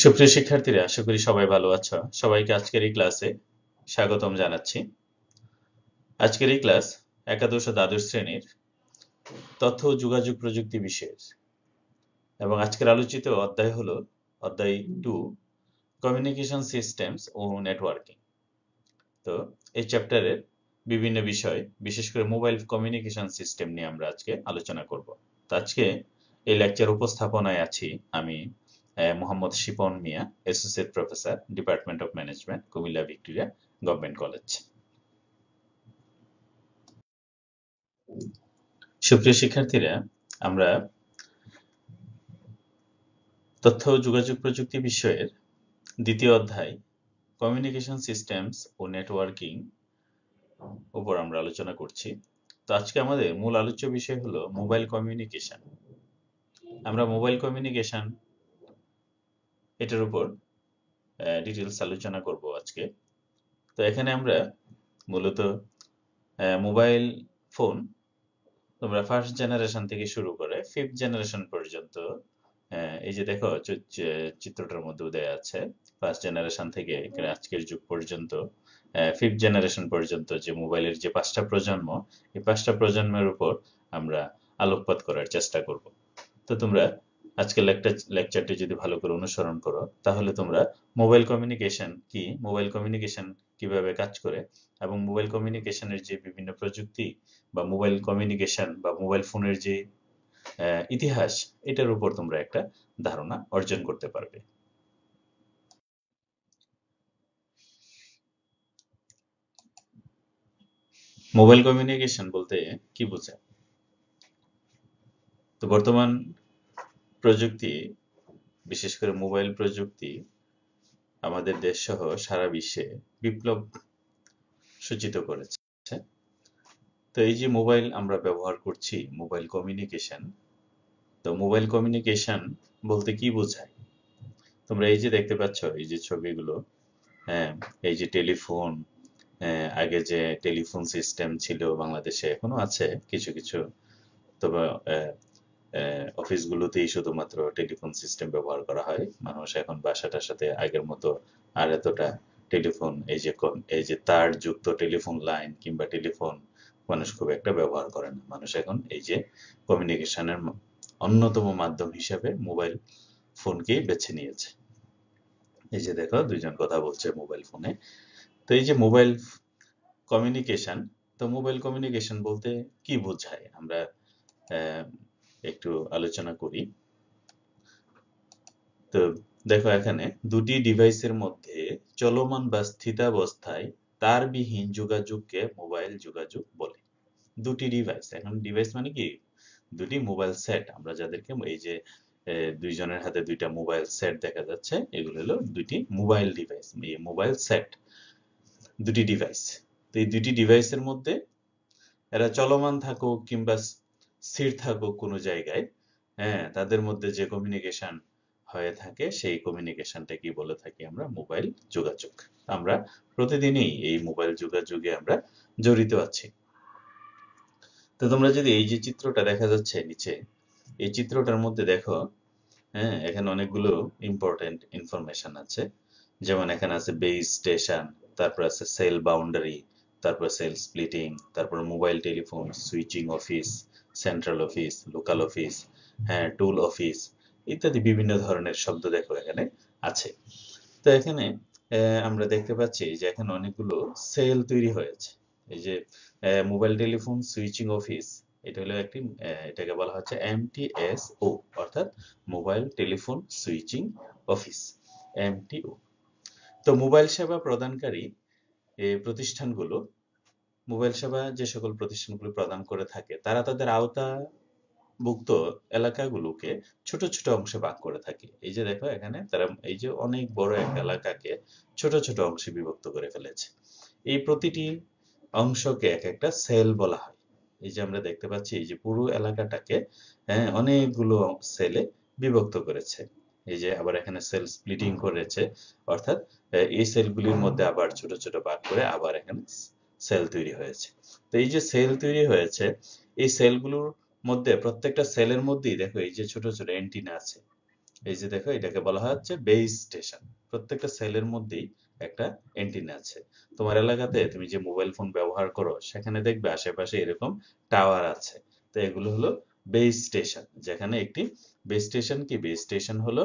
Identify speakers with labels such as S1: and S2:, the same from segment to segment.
S1: সুপ্রিয় শিক্ষার্থীরা, আশা করি সবাই ভালো আছো। সবাইকে আজকের এই ক্লাসে স্বাগতম জানাচ্ছি। আজকের এই ক্লাস একাদশ ও দ্বাদশ শ্রেণীর তথ্য ও যোগাযোগ প্রযুক্তি বিষয়ের, এবং আজকের আলোচিত অধ্যায় হলো অধ্যায় 2, কমিউনিকেশন সিস্টেমস ও নেটওয়ার্কিং। তো এই চ্যাপ্টারের বিভিন্ন বিষয়, বিশেষ করে মোবাইল কমিউনিকেশন সিস্টেম নিয়ে আমরা আজকে আলোচনা করব। তো আজকে এই লেকচার উপস্থাপনায় আছি আমি, Mohammad Shipon Mia, associate professor, department of management, Comilla Victoria government college. সুপ্রিয় শিক্ষার্থীরা, আমরা তথ্য ও যোগাযোগ প্রযুক্তি বিষয়ের দ্বিতীয় অধ্যায় কমিউনিকেশন সিস্টেমস ও নেটওয়ার্কিং উপর আমরা আলোচনা করছি। তো আজকে আমাদের মূল আলোচ্য বিষয় হলো মোবাইল কমিউনিকেশন। আমরা মোবাইল কমিউনিকেশন এটার উপর ডিটেলস আলোচনা করব আজকে। তো এখানে আমরা মূলত মোবাইল ফোন তোমরা ফার্স্ট জেনারেশন থেকে শুরু করে ফিফথ জেনারেশন পর্যন্ত, এই যে দেখো চিত্রটার মধ্যে দেয়া আছে, ফার্স্ট জেনারেশন থেকে আজকের যুগ পর্যন্ত ফিফথ জেনারেশন পর্যন্ত যে মোবাইলের যে 5টা প্রজন্ম, এই 5টা প্রজন্মের উপর আমরা আলোকপাত করার চেষ্টা করব। তো তোমরা আজকের লেকচারটি যদি ভালো করে অনুসরণ করো, তাহলে তোমরা মোবাইল কমিউনিকেশন কি, মোবাইল কমিউনিকেশন কিভাবে কাজ করে, এবং মোবাইল কমিউনিকেশনের যে বিভিন্ন প্রযুক্তি বা মোবাইল কমিউনিকেশন বা মোবাইল ফোনের যে ইতিহাস, এটার উপর তোমরা একটা ধারণা অর্জন করতে পারবে। মোবাইল কমিউনিকেশন বলতে কি বোঝায়? তো বর্তমান প্রযুক্তি, বিশেষ করে মোবাইল প্রযুক্তি আমাদের দেশ সহ সারা বিশ্বে বিপ্লব সূচিত করেছে। তো এই যে মোবাইল আমরা ব্যবহার করছি, মোবাইল কমিউনিকেশন, তো মোবাইল কমিউনিকেশন বলতে কি বোঝায়? তোমরা এই যে দেখতে পাচ্ছ এই যে ছবিগুলো, হ্যাঁ, এই যে টেলিফোন, আগে যে টেলিফোন সিস্টেম ছিল বাংলাদেশে, এখনো আছে কিছু কিছু, তবে অফিসগুলোতেই শুধুমাত্র টেলিফোন সিস্টেম ব্যবহার করা হয়। মানুষ এখন বাসাটার সাথে আগের মতো আর এতটা টেলিফোন, এই যে তার যুক্ত টেলিফোন লাইন কিংবা টেলিফোন মানুষ খুব একটা ব্যবহার করে না। মানুষ এখন এই যে কমিউনিকেশনের অন্যতম মাধ্যম হিসেবে মোবাইল ফোনকেই বেছে নিয়েছে। এই যে দেখো দুইজন কথা বলছে মোবাইল ফোনে। তো এই যে মোবাইল কমিউনিকেশন, তো মোবাইল কমিউনিকেশন বলতে কি বোঝায় আমরা একটু আলোচনা করি। তো দেখো এখানে দুটি ডিভাইসের মধ্যে চলমান বা স্থিতাবস্থায় তারবিহীন যোগাযোগকে মোবাইল যোগাযোগ বলে। দুটি ডিভাইস, এখন ডিভাইস মানে কি, দুটি মোবাইল সেট, আমরা যাদেরকে এই যে দুইজনের হাতে দুইটা মোবাইল সেট দেখা যাচ্ছে, এগুলো হলো দুইটি মোবাইল ডিভাইস, এই মোবাইল সেট, দুটি ডিভাইস। তো এই দুটি ডিভাইসের মধ্যে এরা চলমান থাকুক কিংবা স্থির থাকুক কোনো জায়গায়, হ্যাঁ, তাদের মধ্যে যে কমিউনিকেশন হয়ে থাকে সেই কমিউনিকেশনটা কি বলে থাকি আমরা মোবাইল যোগাযোগ। আমরা প্রতিদিনই এই মোবাইল যোগাযোগে আমরা জড়িত আছি। তো তোমরা যদি এই যে চিত্রটা দেখা যাচ্ছে নিচে, এই চিত্রটার মধ্যে দেখো, হ্যাঁ, এখানে অনেকগুলো ইম্পর্টেন্ট ইনফরমেশন আছে। যেমন এখানে আছে বেস স্টেশন, তারপর আছে সেল বাউন্ডারি, তারপর সেল স্প্লিটিং, তারপর mobile telephone, switching office, central office, local office, হ্যাঁ, টুল অফিস ইত্যাদি বিভিন্ন ধরনের শব্দ দেখো এখানে আছে। তো এখানে আমরা দেখতে পাচ্ছি যে এখানে অনেকগুলো সেল তৈরি হয়েছে। এই যে মোবাইল টেলিফোন সুইচিং অফিস, এটা হলো একটি, এটাকে বলা হচ্ছে MTSO, অর্থাৎ mobile telephone switching office, MTO। তো মোবাইল সেবা প্রদানকারী প্রতিষ্ঠানগুলো, মোবাইল সেবা যে সকল প্রতিষ্ঠানগুলো প্রদান করে থাকে, তারা তাদের আওতাভুক্ত এলাকাগুলোকে ছোট ছোট অংশে ভাগ করে থাকে। এই যে দেখো এখানে তারা এই যে অনেক বড় এক এলাকাকে ছোট ছোট অংশে বিভক্ত করে ফেলেছে। এই প্রতিটি অংশকে এক একটা সেল বলা হয়। এই যে আমরা দেখতে পাচ্ছি এই যে পুরো এলাকাটাকে, হ্যাঁ, অনেকগুলো সেলে বিভক্ত করেছে। এই যে আবার এখানে সেল স্প্লিটিং করেছে, অর্থাৎ এই সেলগুলির মধ্যে আবার ছোট ছোট ভাগ করে আবার এখানে সেল তৈরি হয়েছে। তো এই যে সেল তৈরি হয়েছে, এই সেলগুলোর মধ্যে প্রত্যেকটা সেলের মধ্যেই দেখো এই যে ছোট ছোট অ্যান্টিনা আছে। এই যে দেখো, এটাকে বলা হচ্ছে বেস স্টেশন। প্রত্যেকটা সেলের মধ্যেই একটা অ্যান্টেনা আছে। তোমার এলাকাতে তুমি যে মোবাইল ফোন ব্যবহার করো সেখানে দেখবে আশেপাশে এরকম টাওয়ার আছে। তো এগুলো হলো বেস স্টেশন। যেখানে একটি বেস স্টেশন কি, বেস স্টেশন হলো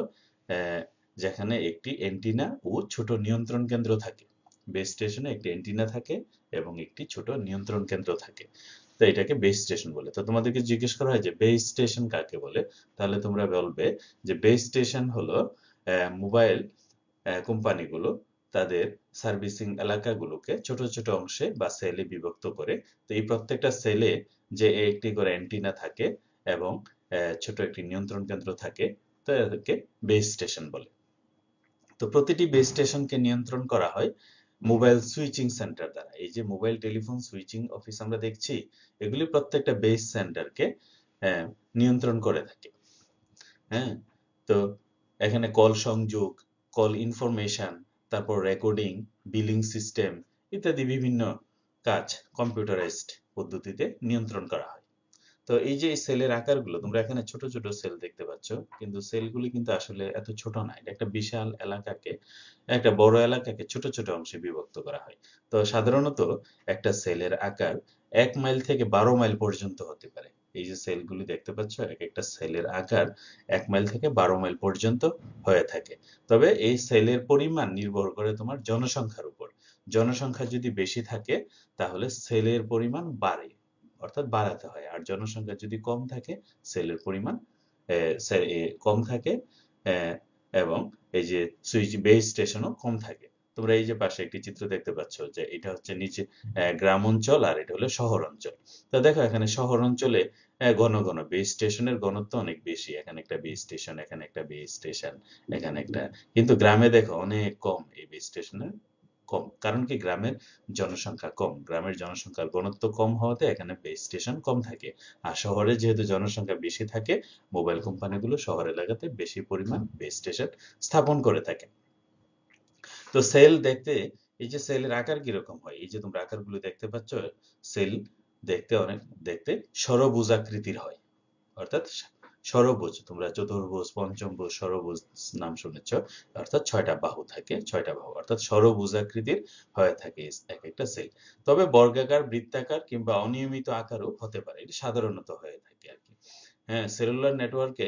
S1: যেখানে একটি অ্যান্টেনা ও ছোট নিয়ন্ত্রণ কেন্দ্র থাকে। বেস স্টেশনে একটি অ্যান্টেনা থাকে এবং একটি ছোট নিয়ন্ত্রণ কেন্দ্র থাকে। তো এটাকে বেস স্টেশন বলে। তো তোমাদেরকে জিজ্ঞেস করা হয় যে বেস স্টেশন কাকে বলে, তাহলে তোমরা বলবে যে বেস স্টেশন হলো মোবাইল কোম্পানিগুলো তাদের সার্ভিসিং এলাকাগুলোকে ছোট ছোট অংশে বা সেলে বিভক্ত করে। তো এই প্রত্যেকটা সেলে যে একটি করে অ্যান্টিনা থাকে এবং ছোট একটি নিয়ন্ত্রণ কেন্দ্র থাকে, তো এদেরকে বেস স্টেশন বলে। তো প্রতিটি বেস স্টেশনকে নিয়ন্ত্রণ করা হয় মোবাইল সুইচিং সেন্টার দ্বারা। এই যে মোবাইল টেলিফোন সুইচিং অফিস আমরা দেখছি, এগুলি প্রত্যেকটা বেস সেন্টারকে নিয়ন্ত্রণ করে থাকে। হ্যাঁ, তো এখানে কল সংযোগ, কল ইনফরমেশন, তারপর রেকর্ডিং, বিলিং সিস্টেম ইত্যাদি বিভিন্ন কাজ কম্পিউটারাইজড পদ্ধতিতে নিয়ন্ত্রণ করা হয়। তো এই যে সেলের আকারগুলো, তোমরা এখানে ছোট ছোট সেল দেখতে পাচ্ছ, কিন্তু সেলগুলি কিন্তু আসলে এত ছোট না। এটা একটা বিশাল এলাকাকে, একটা বড় এলাকাকে ছোট ছোট অংশে বিভক্ত করা হয়। তো সাধারণত একটা সেলের আকার 1 মাইল থেকে 12 মাইল পর্যন্ত হতে পারে। এই যে সেলগুলি দেখতে পাচ্ছ, এক একটা সেলের আকার 1 মাইল থেকে 12 মাইল পর্যন্ত হয়ে থাকে। তবে এই সেলের পরিমাণ নির্ভর করে তোমার জনসংখ্যার উপর। জনসংখ্যা যদি বেশি থাকে তাহলে সেলের পরিমাণ বাড়ে, অর্থাৎ বাড়াতে হয়। আর জনসংখ্যা যদি কম থাকে সেলের পরিমাণ কম থাকে, আহ, এবং এই যে সুইচ বেস স্টেশনও কম থাকে। তোমরা এই যে পাশে একটি চিত্র দেখতে পাচ্ছ যে এটা হচ্ছে নিচে গ্রাম অঞ্চল আর এটা হলো শহর অঞ্চল। তো দেখো এখানে শহর অঞ্চলে ঘন ঘন বেস স্টেশনের ঘনত্ব অনেক বেশি। এখানে একটা বেস স্টেশন, এখানে একটা বেস স্টেশন, এখানে একটা। কিন্তু গ্রামে দেখো অনেক কম এই বেস স্টেশনের, কম। কারণ কি, গ্রামের জনসংখ্যা কম, গ্রামের জনসংখ্যার ঘনত্ব কম হওয়াতে এখানে বেস স্টেশন কম থাকে। আর শহরে যেহেতু জনসংখ্যা বেশি থাকে, মোবাইল কোম্পানিগুলো শহর এলাকাতে বেশি পরিমাণ বেস স্টেশন স্থাপন করে থাকে। তো সেল দেখতে, এই যে সেলের আকার কিরকম হয়, এই যে তোমরা আকারগুলো দেখতে পাচ্ছ, সেল দেখতে অনেক, দেখতে ষড়ভুজ আকৃতির হয়। অর্থাৎ ষড়ভুজ, তোমরা চতুর্ভুজ, পঞ্চমভুজ, ষড়ভুজ নাম শুনেছ। অর্থাৎ 6টা বাহু থাকে, 6টা বাহু, অর্থাৎ ষড়ভুজ আকৃতির হয়ে থাকে এক একটা সেল। তবে বর্গাকার, বৃত্তাকার কিংবা অনিয়মিত আকারও হতে পারে, এটা সাধারণত হয়ে থাকে আর কি। হ্যাঁ, সেলুলার নেটওয়ার্কে,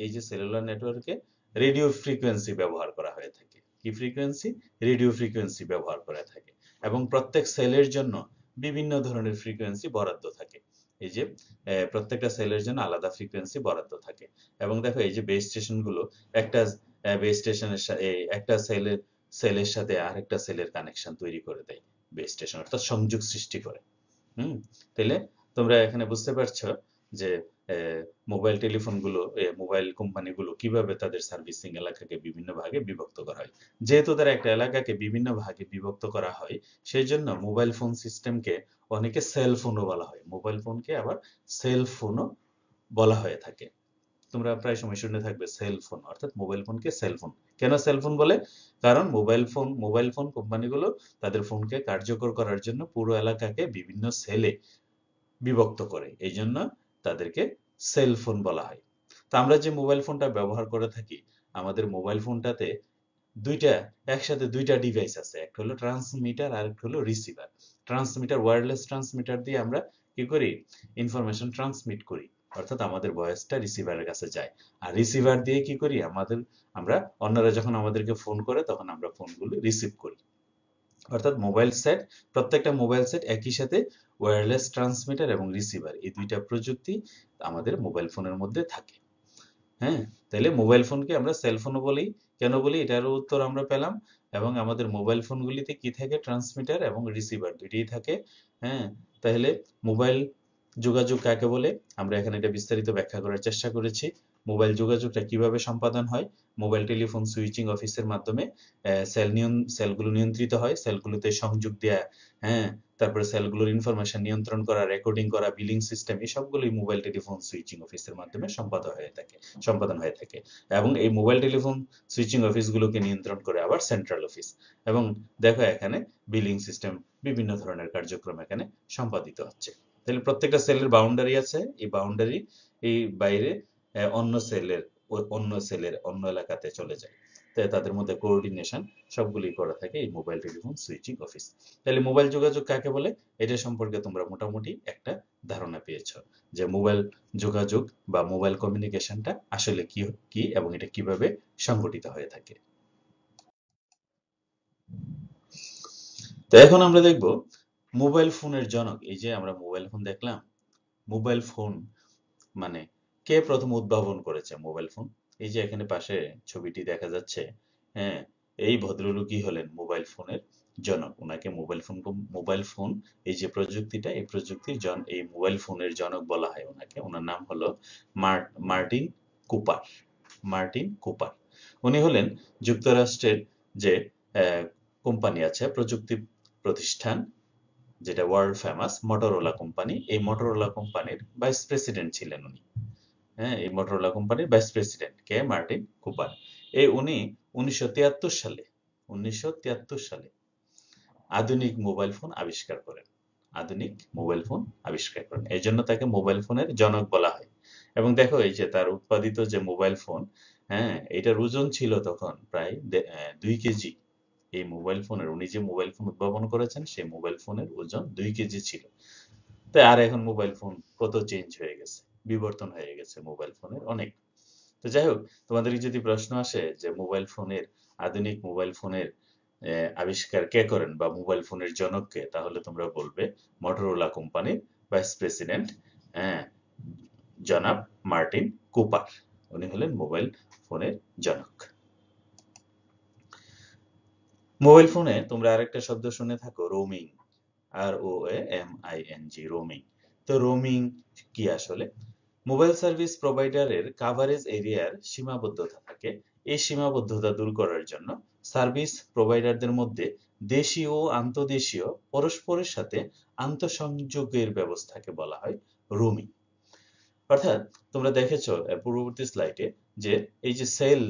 S1: এই যে সেলুলার নেটওয়ার্কে রেডিও ফ্রিকোয়েন্সি ব্যবহার করা হয়ে থাকে। কি ফ্রিকোয়েন্সি? রেডিও ফ্রিকোয়েন্সি ব্যবহার করা থাকে। এবং প্রত্যেক সেলের জন্য বিভিন্ন ধরনের ফ্রিকোয়েন্সি বরাদ্দ থাকে। এই যে প্রত্যেকটা সেলের জন্য আলাদা ফ্রিকোয়েন্সি বরাদ্দ থাকে। এবং দেখো এই যে বেস স্টেশন গুলো, একটা বেস স্টেশনের একটা সেলের সাথে আরেকটা সেলের কানেকশন তৈরি করে দেয় বেস স্টেশন, অর্থাৎ সংযোগ সৃষ্টি করে। হুম, তাহলে তোমরা এখানে বুঝতে পারছো যে মোবাইল টেলিফোন গুলো, মোবাইল কোম্পানিগুলো কিভাবে তাদের সার্ভিসিং এলাকাকে বিভিন্ন ভাগে বিভক্ত করা হয়। যেহেতু তারা একটা এলাকাকে বিভিন্ন ভাগে বিভক্ত করা হয়, সেই জন্য মোবাইল ফোন সিস্টেমকে অনেকে সেল ফোনও বলা হয়। মোবাইল ফোনকে আবার সেল ফোনও বলা হয়ে থাকে। তোমরা প্রায় সময় শুনে থাকবে সেল ফোন, অর্থাৎ মোবাইল ফোনকে সেল ফোন। কেন সেল ফোন বলে? কারণ মোবাইল ফোন কোম্পানিগুলো তাদের ফোনকে কার্যকর করার জন্য পুরো এলাকাকে বিভিন্ন সেলে বিভক্ত করে, এই জন্য তাদেরকে সেল ফোন বলা হয়। তো আমরা যে মোবাইল ফোনটা ব্যবহার করে থাকি, আমাদের মোবাইল ফোনটাতে দুইটা, একসাথে দুইটা ডিভাইস আছে। একটা হলো ট্রান্সমিটার আর একটা হলো রিসিভার। ট্রান্সমিটার, ওয়্যারলেস ট্রান্সমিটার দিয়ে আমরা কি করি, ইনফরমেশন ট্রান্সমিট করি, অর্থাৎ আমাদের ভয়েসটা রিসিভারের কাছে যায়। আর রিসিভার দিয়ে কি করি, আমরা অন্যরা যখন আমাদেরকে ফোন করে তখন আমরা ফোনগুলো রিসিভ করি। অর্থাৎ প্রত্যেকটা মোবাইল সেট একই সাথে ওয়্যারলেস ট্রান্সমিটার এবং রিসিভার, এই দুইটা প্রযুক্তি আমাদের মোবাইল ফোনের মধ্যে থাকে। হ্যাঁ, তাহলে মোবাইল ফোনকে আমরা সেলফোনও বলি। কেন বলি, এটারও উত্তর আমরা পেলাম। এবং আমাদের মোবাইল ফোনগুলিতে কি থাকে, ট্রান্সমিটার এবং রিসিভার দুইটাই থাকে। হ্যাঁ, তাহলে মোবাইল যোগাযোগ কাকে বলে আমরা এখানে এটা বিস্তারিত ব্যাখ্যা করার চেষ্টা করেছি। মোবাইল যোগাযোগটা কিভাবে সম্পাদন হয়, মোবাইল টেলিফোন সুইচিং অফিসের মাধ্যমে সেলগুলো নিয়ন্ত্রিত হয়, সেলগুলোতে সংযোগ দেয়া, হ্যাঁ, তারপরে সেলগুলোর ইনফরমেশন নিয়ন্ত্রণ করা, রেকর্ডিং করা, বিলিং সিস্টেম, এই সবগুলোই মোবাইল টেলিফোন সুইচিং অফিসের মাধ্যমে সম্পাদন হয়ে থাকে। এবং এই মোবাইল টেলিফোন সুইচিং অফিসগুলোকে নিয়ন্ত্রণ করে আবার সেন্ট্রাল অফিস। এবং দেখো এখানে বিলিং সিস্টেম, বিভিন্ন ধরনের কার্যক্রম এখানে সম্পাদিত হচ্ছে। তাহলে প্রত্যেকটা সেলের বাউন্ডারি আছে, এই বাইরে অন্য সেলের অন্য সেলের অন্য এলাকাতে চলে যায়। তাই তাদের মধ্যে কোঅর্ডিনেশন সবগুলি করা থাকে এই মোবাইল টেলিফোন সুইচিং অফিস। তাহলে মোবাইল যোগাযোগ কাকে বলে, এটা সম্পর্কে তোমরা মোটামুটি একটা ধারণা পেয়েছো যে মোবাইল যোগাযোগ বা মোবাইল কমিউনিকেশনটা আসলে কি কি এবং এটা কিভাবে সংগঠিত হয়ে থাকে। তো এখন আমরা দেখব মোবাইল ফোনের জনক। এই যে আমরা মোবাইল ফোন দেখলাম, মোবাইল ফোন মানে কে প্রথম উদ্ভাবন করেছে মোবাইল ফোন? এই যে এখানে পাশে ছবিটি দেখা যাচ্ছে, হ্যাঁ, এই ভদ্রলোকই হলেন মোবাইল ফোনের জনক। ওনাকে মোবাইল ফোন এই যে প্রযুক্তিটা, এই প্রযুক্তির এই মোবাইল ফোনের জনক বলা হয় ওনাকে। ওনার নাম হলো মার্টিন কুপার। Martin Cooper. উনি হলেন যুক্তরাষ্ট্রের যে কোম্পানি আছে, প্রযুক্তি প্রতিষ্ঠান, যেটা ওয়ার্ল্ড ফেমাস মটোরোলা কোম্পানি, এই মটোরোলা কোম্পানির ভাইস প্রেসিডেন্ট ছিলেন উনি। হ্যাঁ, এই মটোরোলা কোম্পানির ভাইস প্রেসিডেন্ট কে? Martin Cooper. উনি 1973 সালে আধুনিক মোবাইল ফোন আবিষ্কার করেন। আধুনিক মোবাইল ফোন আবিষ্কার করেন, এই জন্য তাকে মোবাইল ফোনের জনক বলা হয়। এবং দেখো এই যে তার উৎপাদিত যে মোবাইল ফোন, হ্যাঁ, এটার ওজন ছিল তখন প্রায় 2 কেজি। এই মোবাইল ফোনের, উনি যে মোবাইল ফোন উদ্ভাবন করেছেন সেই মোবাইল ফোনের ওজন 2 কেজি ছিল। তাই আর এখন মোবাইল ফোন কত চেঞ্জ হয়ে গেছে, বিবর্তন হয়ে গেছে মোবাইল ফোনের অনেক। তো যাই হোক, তোমাদের যদি প্রশ্ন আসে যে আধুনিক মোবাইল ফোনের আবিষ্কার কে করেন বা মোবাইল ফোনের জনক কে, তাহলে তোমরা বলবে মটোরোলা কোম্পানির ভাইস প্রেসিডেন্ট, হ্যাঁ, জনাব মার্টিন কুপার। উনি হলেন মোবাইল ফোনের জনক। মোবাইল ফোনে তোমরা আরেকটা শব্দ শুনে থাকো, রোমিং। ROAMING, roaming. তো রোমিং কি আসলে? মোবাইল সার্ভিস প্রোভাইডারের কাভারেজ এরিয়ার সীমাবদ্ধতা থাকে। এই সীমাবদ্ধতা দূর করার জন্য সার্ভিস প্রোভাইডারদের মধ্যে দেশীয় ও আন্তঃদেশীয় পরস্পরের সাথে আন্তঃসংযোগের ব্যবস্থাকে বলা হয় রোমিং। অর্থাৎ তোমরা দেখেছো পূর্ববর্তী স্লাইডে যে এই যে সেল,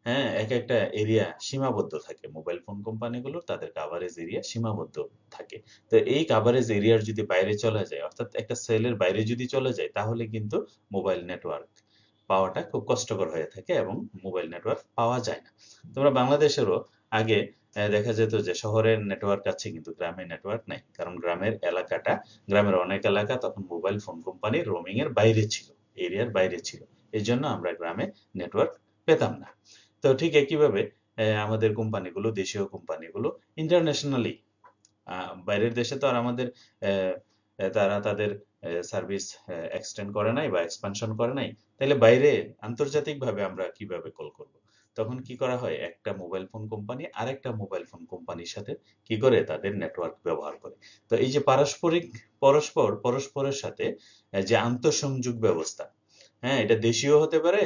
S1: হ্যাঁ, এক একটা এরিয়া সীমাবদ্ধ থাকে, মোবাইল ফোন কোম্পানিগুলোর তাদের কাভারেজ এরিয়া সীমাবদ্ধ থাকে। তো এই কাভারেজ এরিয়ার যদি বাইরে চলে যায়, অর্থাৎ একটা সেলের বাইরে যদি চলে যায়, তাহলে কিন্তু মোবাইল নেটওয়ার্ক পাওয়াটা খুব কষ্টকর হয়ে থাকে এবং মোবাইল নেটওয়ার্ক পাওয়া যায় না। তোমরা বাংলাদেশেরও আগে দেখা যেত যে শহরের নেটওয়ার্ক আছে কিন্তু গ্রামের নেটওয়ার্ক নাই, কারণ গ্রামের অনেক এলাকা তখন মোবাইল ফোন কোম্পানির রোমিং এর বাইরে ছিল, এরিয়ার বাইরে ছিল। এই জন্য আমরা গ্রামে নেটওয়ার্ক পেতাম না। তো ঠিক একইভাবে আমাদের কোম্পানিগুলো, দেশীয় কোম্পানিগুলো ইন্টারন্যাশনালি, বাইরের দেশে তো আর আমাদের তারা তাদের সার্ভিস এক্সটেন্ড করে নাই বা এক্সপানশন করে নাই, তাহলে বাইরে আন্তর্জাতিকভাবে আমরা কিভাবে কল করব? তখন কি করা হয়, একটা মোবাইল ফোন কোম্পানি আরেকটা মোবাইল ফোন কোম্পানির সাথে কি করে, তাদের নেটওয়ার্ক ব্যবহার করে। তো এই যে পরস্পরের সাথে যে আন্তঃসংযোগ ব্যবস্থা, হ্যাঁ, এটা দেশীয় হতে পারে,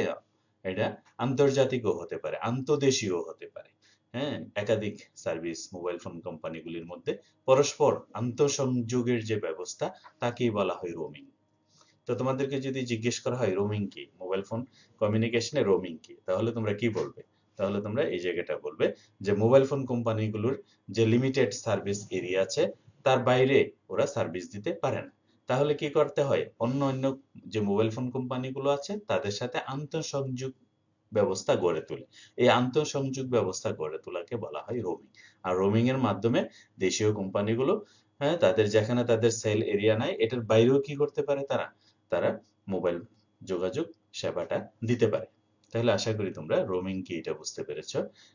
S1: এটা আন্তর্জাতিকও হতে পারে, আন্তঃদেশীয় হতে পারে। হ্যাঁ, একাধিক সার্ভিস মোবাইল ফোন কোম্পানিগুলির মধ্যে পরস্পর আন্তঃসংযোগের যে ব্যবস্থা, তাকেই বলা হয় রোমিং। তো তোমাদেরকে যদি জিজ্ঞেস করা হয় রোমিং কি, মোবাইল ফোন কমিউনিকেশনে রোমিং কি, তাহলে তোমরা কি বলবে? তাহলে তোমরা এই জায়গাটা বলবে যে মোবাইল ফোন কোম্পানিগুলোর যে লিমিটেড সার্ভিস এরিয়া আছে, তার বাইরে ওরা সার্ভিস দিতে পারে না। তাহলে কি করতে হয়, অন্য যে মোবাইল ফোন কোম্পানিগুলো আছে তাদের সাথে আন্তঃসংযোগ ব্যবস্থা গড়ে তোলে। এই আন্তঃসংযোগ ব্যবস্থা গড়ে তোলাকে বলা হয় রোমিং। আর রোমিং এর মাধ্যমে দেশীয় কোম্পানিগুলো, হ্যাঁ, তাদের যেখানে তাদের সেল এরিয়া নাই, এটার বাইরেও কি করতে পারে, তারা মোবাইল যোগাযোগ সেবাটা দিতে পারে। তাহলে আশা করি তোমরা রোমিং কি এটা বুঝতে পেরেছ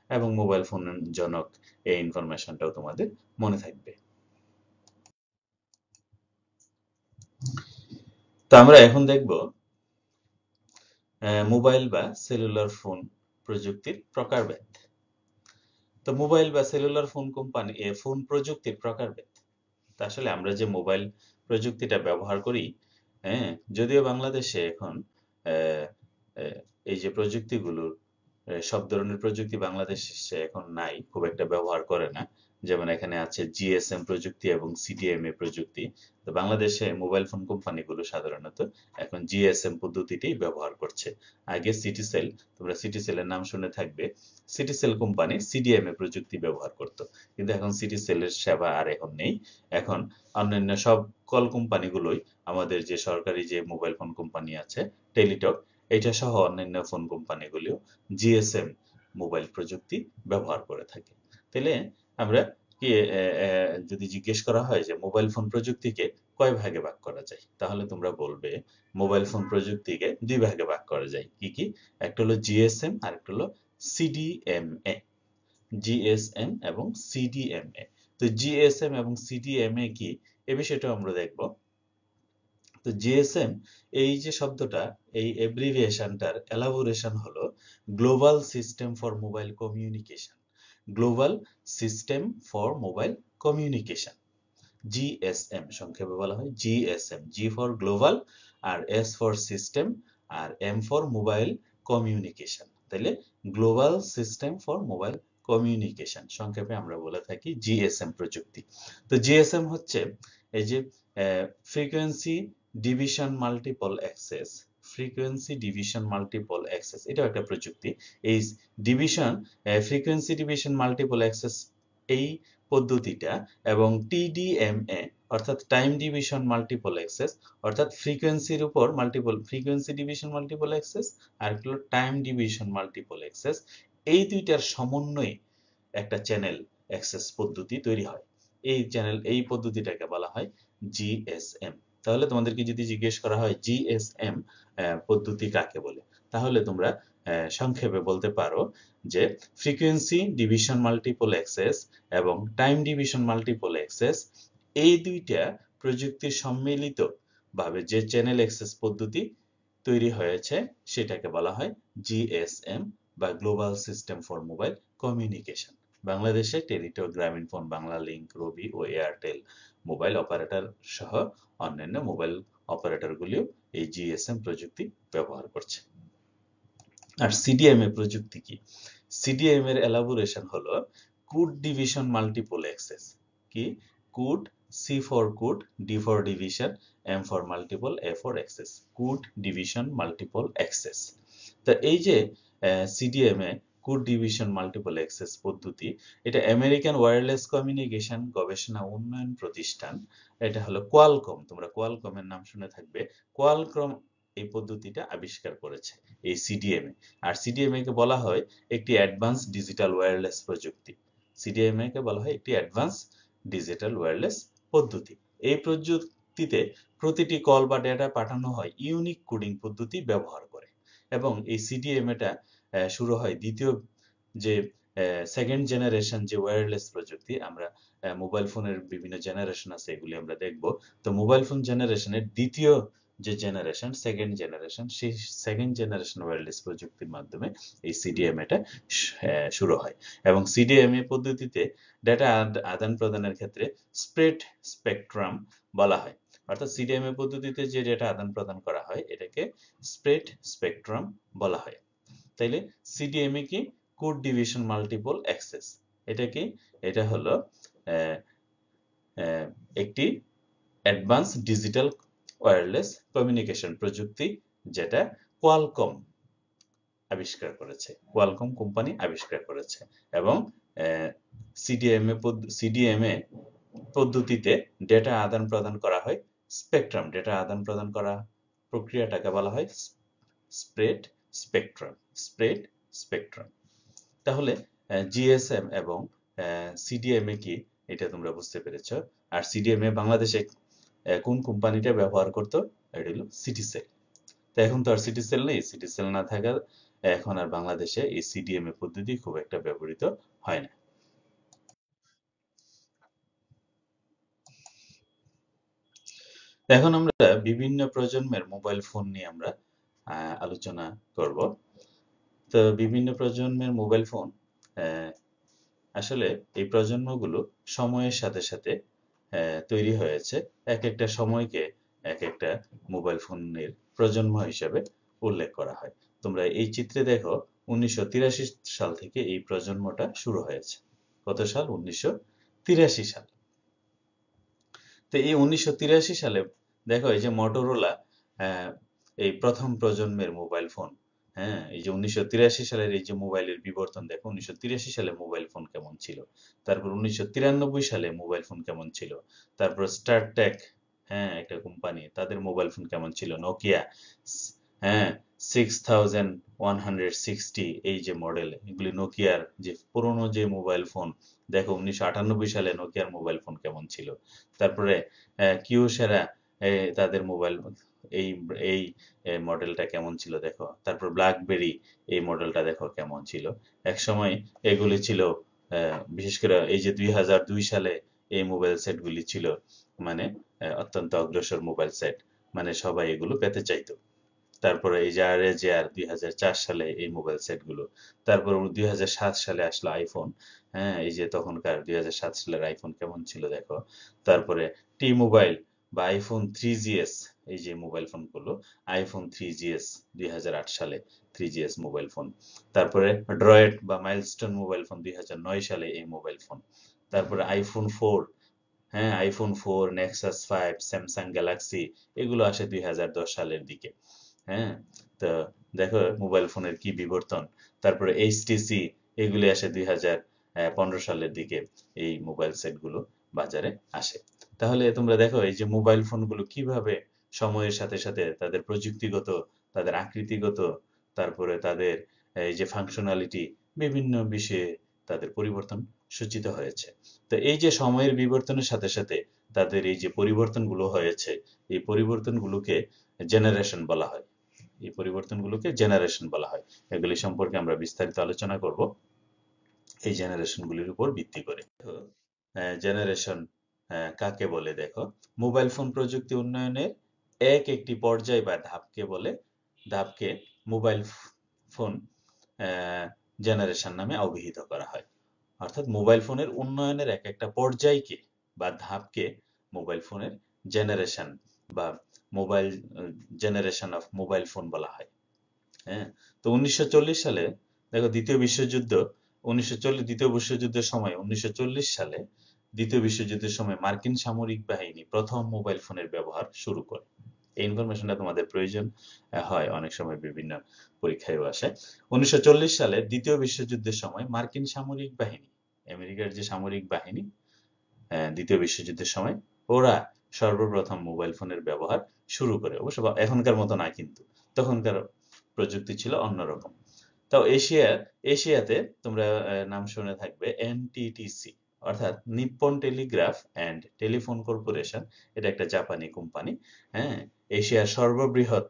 S1: এবং মোবাইল ফোন জনক এই ইনফরমেশনটাও তোমাদের মনে থাকবে। তো আমরা এখন দেখব মোবাইল বা সেলুলার ফোন প্রযুক্তির প্রকারভেদ। তো মোবাইল বা সেলুলার ফোন প্রযুক্তির প্রকারভেদ। আসলে আমরা যে মোবাইল প্রযুক্তিটা ব্যবহার করি, হ্যাঁ, যদিও বাংলাদেশে এখন এই যে প্রযুক্তিগুলোর সব ধরনের প্রযুক্তি বাংলাদেশে এখন নাই, খুব একটা ব্যবহার করে না। যেমন এখানে আছে জিএসএম প্রযুক্তি এবং সিডিএমএ প্রযুক্তি। তো বাংলাদেশে মোবাইল ফোন কোম্পানিগুলো সাধারণত এখন জিএসএম পদ্ধতিটি ব্যবহার করছে। আগে সিটিসেল, তোমরা সিটিসেলের নাম শুনে থাকবে, সিটিসেল কোম্পানি সিডিএমএ প্রযুক্তি ব্যবহার করত, কিন্তু এখন সিটিসেলের সেবা আর এখন নেই। এখন অন্যান্য সব কল কোম্পানিগুলোই, আমাদের যে সরকারি যে মোবাইল ফোন কোম্পানি আছে টেলিটক, এটা সহ অন্যান্য ফোন কোম্পানিগুলিও জিএসএম মোবাইল প্রযুক্তি ব্যবহার করে থাকে। তাহলে আমরা কি যদি জিজ্ঞেস করা হয় যে মোবাইল ফোন প্রযুক্তিকে কয় ভাগে ভাগ করা যায়, তাহলে তোমরা বলবে মোবাইল ফোন প্রযুক্তিকে 2 ভাগে ভাগ করা যায়। কি কি? একটা হলো জিএসএম আর একটা হলো সিডিএমএ। জিএসএম এবং সিডিএমএ। তো জিএসএম এবং সিডিএমএ কি, এ বিষয়টা আমরা দেখব। তো জিএসএম এই যে শব্দটা, এই এব্রিভিয়েশনটার এলাবোরেশন হলো global system for mobile communication. Global system for mobile communication, GSM সংক্ষেপে বলা হয় জিএসএম। জি ফর গ্লোবাল, আর এস ফর সিস্টেম, আর এম ফর মোবাইল কমিউনিকেশন। তাহলে global system for mobile communication সংক্ষেপে আমরা বলে থাকি জিএসএম প্রযুক্তি। তো জিএসএম হচ্ছে এই যে frequency division multiple access. Frequency division multiple access এটাও একটা প্রযুক্তি। এই division, frequency division multiple access, এই পদ্ধতিটা, এবং টিডিএমএ অর্থাৎ টাইম ডিভিশন মাল্টিপল অ্যাক্সেস, অর্থাৎ ফ্রিকোয়েন্সির উপর multiple frequency division multiple access আর হলো টাইম ডিভিশন মাল্টিপল অ্যাক্সেস, এই দুইটার সমন্বয়ে একটা চ্যানেল অ্যাক্সেস পদ্ধতি তৈরি হয়। এই পদ্ধতিটাকে বলা হয় জিএসএম। তাহলে তোমাদেরকে যদি জিজ্ঞেস করা হয় জিএসএম পদ্ধতি কাকে বলে, তাহলে তোমরা সংক্ষেপে বলতে পারো যে ফ্রিকোয়েন্সি ডিভিশন মাল্টিপল অ্যাক্সেস এবং টাইম ডিভিশন মাল্টিপল অ্যাক্সেস, এই দুইটা প্রযুক্তির সম্মিলিত ভাবে যে চ্যানেল অ্যাক্সেস পদ্ধতি তৈরি হয়েছে সেটাকে বলা হয় জিএসএম বা global system for mobile communication. বাংলাদেশে টেলিটক, গ্রামীণ ফোন, বাংলা লিংক, রবি ও এয়ারটেল মোবাইল অপারেটর সহ অন্যান্য মোবাইল অপারেটরগুলিও এই জিএসএম প্রযুক্তি ব্যবহার করছে। আর সিডিএমএ প্রযুক্তি কি? সিডিএম এর এলাবোরেশন হলো কোড ডিভিশন মাল্টিপল অ্যাক্সেস। কি? Code, C for code, D for division, M for multiple, A for access. Code division multiple access. তা এই যে CDMA, code division multiple access পদ্ধতি, এটা আমেরিকান ওয়্যারলেস কমিউনিকেশন গবেষণা উন্নয়ন প্রতিষ্ঠান, এটা হলো কোয়ালকম, তোমরা কোয়ালকমের নাম শুনে থাকবে, কোয়ালকম এই পদ্ধতিটা আবিষ্কার করেছে, এই সিডিএমএ। আর সিডিএমএ কে বলা হয় একটি অ্যাডভান্স ডিজিটাল ওয়্যারলেস প্রযুক্তি। সিডিএমএ কে বলা হয় একটি অ্যাডভান্স ডিজিটাল ওয়্যারলেস পদ্ধতি। এই প্রযুক্তিতে প্রতিটি কল বা ডেটা পাঠানো হয় ইউনিক কোডিং পদ্ধতি ব্যবহার করে, এবং এই সিডিএমএটা শুরু হয় দ্বিতীয় যে সেকেন্ড জেনারেশন যে ওয়্যারলেস প্রযুক্তি, আমরা মোবাইল ফোনের বিভিন্ন জেনারেশন আছে, এগুলি আমরা দেখব। তো মোবাইল ফোন জেনারেশনের দ্বিতীয় যে জেনারেশন, সেকেন্ড জেনারেশন, সেই সেকেন্ড জেনারেশন ওয়্যারলেস প্রযুক্তির মাধ্যমে এই সিডিএমএটা শুরু হয়। এবং সিডিএমএ পদ্ধতিতে ডেটা আদান প্রদানের ক্ষেত্রে স্প্রেড স্পেকট্রাম বলা হয়। অর্থাৎ সিডিএমএ পদ্ধতিতে যে ডেটা আদান প্রদান করা হয় এটাকে স্প্রেড স্পেকট্রাম বলা হয়। তাইলে সিডিএমএ কি? Code division multiple access. এটা কি? এটা হলো একটি অ্যাডভান্স ডিজিটাল ওয়্যারলেস কমিউনিকেশন প্রযুক্তি, যেটা কোয়ালকম আবিষ্কার করেছে, কোয়ালকম কোম্পানি আবিষ্কার করেছে। এবং সিডিএমএ পদ্ধতিতে ডেটা আদান প্রদান করা হয় স্পেকট্রাম, ডেটা আদান প্রদান করা প্রক্রিয়াটাকে বলা হয় স্প্রেড স্পেকট্রাম, স্প্রেড স্পেকট্রাম। তাহলে জিএসএম এবং সিডিএমএ কি এটা তোমরা বুঝতে পেরেছো। আর সিডিএমএ বাংলাদেশে কোন কোম্পানিটা ব্যবহার করতো? এটা হলো সিটিসেল। তো এখন তো আর সিটিসেল নেই, সিটিসেল না থাকার এখন আর বাংলাদেশে এই সিডিএমএ পদ্ধতি খুব একটা ব্যবহৃত হয় না। এখন আমরা বিভিন্ন প্রজন্মের মোবাইল ফোন নিয়ে আমরা আলোচনা করব। তো বিভিন্ন প্রজন্মের মোবাইল ফোন, আসলে এই প্রজন্মগুলো সময়ের সাথে সাথে তৈরি হয়েছে। এক একটা সময়কে এক একটা মোবাইল ফোনের প্রজন্ম হিসেবে উল্লেখ করা হয়। তোমরা এই চিত্রে দেখো 1983 সাল থেকে এই প্রজন্মটা শুরু হয়েছে। কত সাল? 1983 সাল। তো এই 1983 সালে দেখো এই যে মটোরোলা এই প্রথম প্রজন্মের মোবাইল ফোন, হ্যাঁ, এই যে 1983 সালের এই যে মোবাইলের বিবর্তন দেখো, 1983 সালে মোবাইল ফোন কেমন ছিল, তারপর 1993 সালে মোবাইল ফোন কেমন ছিল, তারপর স্টারটেক, হ্যাঁ, একটা কোম্পানি, তাদের মোবাইল ফোন কেমন ছিল, নোকিয়া, হ্যাঁ, 6160 এই যে মডেল, এগুলি নোকিয়ার যে পুরনো যে মোবাইল ফোন, দেখো 1998 সালে নোকিয়ার মোবাইল ফোন কেমন ছিল। তারপরে কিউসেরা তাদের মোবাইল এই এই মডেলটা কেমন ছিল দেখো। তারপর ব্ল্যাকবেরি এই মডেলটা দেখো কেমন ছিল। একসময় এগুলি ছিল বিশেষ করে এই যে 2002 সালে এই মোবাইল সেটগুলি ছিল মানে অত্যন্ত অগ্রসর মোবাইল সেট, মানে সবাই এগুলো পেতে চাইতো। তারপরে এই যে আর 2004 সালে এই মোবাইল সেটগুলো। তারপর 2007 সালে আসলো আইফোন। হ্যাঁ, এই যে তখনকার 2007 সালের আইফোন কেমন ছিল দেখো। তারপরে টি মোবাইল বা আইফোন 3GS এই যে মোবাইল ফোনগুলো, আইফোন 3GS 2008 সালে 3GS মোবাইল ফোন। তারপরে ড্রয়েড বা মাইলস্টোন মোবাইল ফোন 2009 সালে এই মোবাইল ফোন। তারপরে আইফোন 4, হ্যাঁ আইফোন 4, নেক্সাস 5, স্যামসাং গ্যালাক্সি এগুলো আসে 2010 সালের দিকে। হ্যাঁ, তো দেখো মোবাইল ফোনের কি বিবর্তন। তারপরে এইচটিসি এগুলি আসে 2015 সালের দিকে, এই মোবাইল সেটগুলো বাজারে আসে। তাহলে তোমরা দেখো এই যে মোবাইল ফোনগুলো কিভাবে সময়ের সাথে সাথে তাদের প্রযুক্তিগত, তাদের আকৃতিগত, তারপরে তাদের এই যে ফাংশনালিটি, বিভিন্ন বিষয়ে তাদের পরিবর্তন সূচিত হয়েছে। তো এই যে সময়ের বিবর্তনের সাথে সাথে তাদের এই যে পরিবর্তনগুলো হয়েছে, এই পরিবর্তনগুলোকে জেনারেশন বলা হয়। এই পরিবর্তনগুলোকে জেনারেশন বলা হয়। এগুলি সম্পর্কে আমরা বিস্তারিত আলোচনা করব এই জেনারেশনগুলির উপর ভিত্তি করে। জেনারেশন কাকে বলে দেখো। মোবাইল ফোন প্রযুক্তি উন্নয়নের একটি পর্যায় বা ধাপকে বলে, ধাপকে মোবাইল ফোন জেনারেশন নামে অভিহিত করা হয়। অর্থাৎ মোবাইল ফোনের উন্নয়নের এক একটা পর্যায়কে বা ধাপকে মোবাইল ফোনের জেনারেশন বা mobile generation of mobile phone বলা হয়। হ্যাঁ, তো 1940 সালে দেখো দ্বিতীয় বিশ্বযুদ্ধের সময় 1940 সালে দ্বিতীয় বিশ্বযুদ্ধের সময় মার্কিন সামরিক বাহিনী প্রথম মোবাইল ফোনের ব্যবহার শুরু করে। এই ইনফরমেশনটা তোমাদের প্রয়োজন হয়, অনেক সময় বিভিন্ন পরীক্ষায়ও আসে। 1940 সালে দ্বিতীয় বিশ্বযুদ্ধের সময় মার্কিন সামরিক বাহিনী, আমেরিকার যে সামরিক বাহিনী দ্বিতীয় বিশ্বযুদ্ধের সময় ওরা সর্বপ্রথম মোবাইল ফোনের ব্যবহার শুরু করে। অবশ্য এখনকার মতো না, কিন্তু তখনকার প্রযুক্তি ছিল অন্যরকম। তাও এশিয়াতে তোমরা নাম শুনে থাকবে এনটিটিসি, অর্থাৎ Nippon Telegraph and Telephone Corporation. এটা একটা জাপানি কোম্পানি। হ্যাঁ, এশিয়ার সর্ববৃহৎ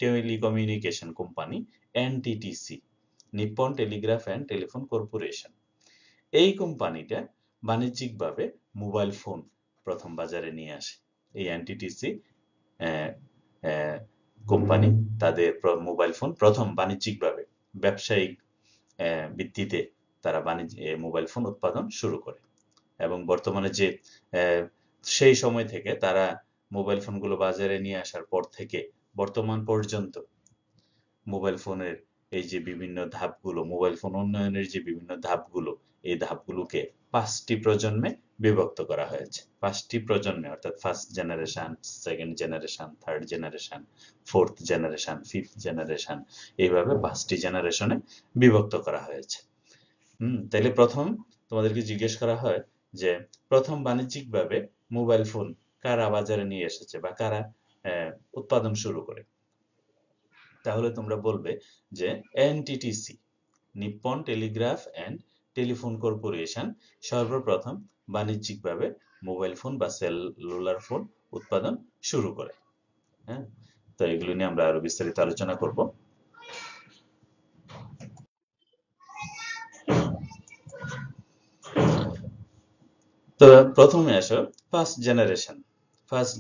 S1: telecommunication company NTTC, Nippon Telegraph and Telephone Corporation. এই কোম্পানিটা বাণিজ্যিকভাবে মোবাইল ফোন প্রথম বাজারে নিয়ে আসে। এই এনটিটিসি কোম্পানি তাদের মোবাইল ফোন প্রথম বাণিজ্যিকভাবে ব্যবসায়িক ভিত্তিতে তারা মোবাইল ফোন উৎপাদন শুরু করে। এবং বর্তমানে যে সেই সময় থেকে তারা মোবাইল ফোনগুলো বাজারে নিয়ে আসার পর থেকে বর্তমান পর্যন্ত মোবাইল ফোনের এই যে বিভিন্ন ধাপগুলো, মোবাইল ফোন উন্নয়নের যে বিভিন্ন ধাপগুলো, এই ধাপগুলোকে 5টি প্রজন্মে বিভক্ত করা হয়েছে। 5টি প্রজন্মে, অর্থাৎ first generation, second generation, third generation, fourth generation, fifth generation, এইভাবে 5টি জেনারেশনে বিভক্ত করা হয়েছে। তাহলে প্রথম তোমাদেরকে জিজ্ঞেস করা হয় যে প্রথম বাণিজ্যিকভাবে মোবাইল ফোন কারা বাজারে নিয়ে এসেছে বা কারা উৎপাদন শুরু করে। তাহলে তোমরা বলবে যে NTTC, Nippon Telegraph and Telephone Corporation সর্বপ্রথম বাণিজ্যিকভাবে মোবাইল ফোন বা সেলুলার ফোন উৎপাদন শুরু করে। হ্যাঁ, তো এগুলো নিয়ে আমরা আরো বিস্তারিত আলোচনা করব। তো প্রথমে আসো first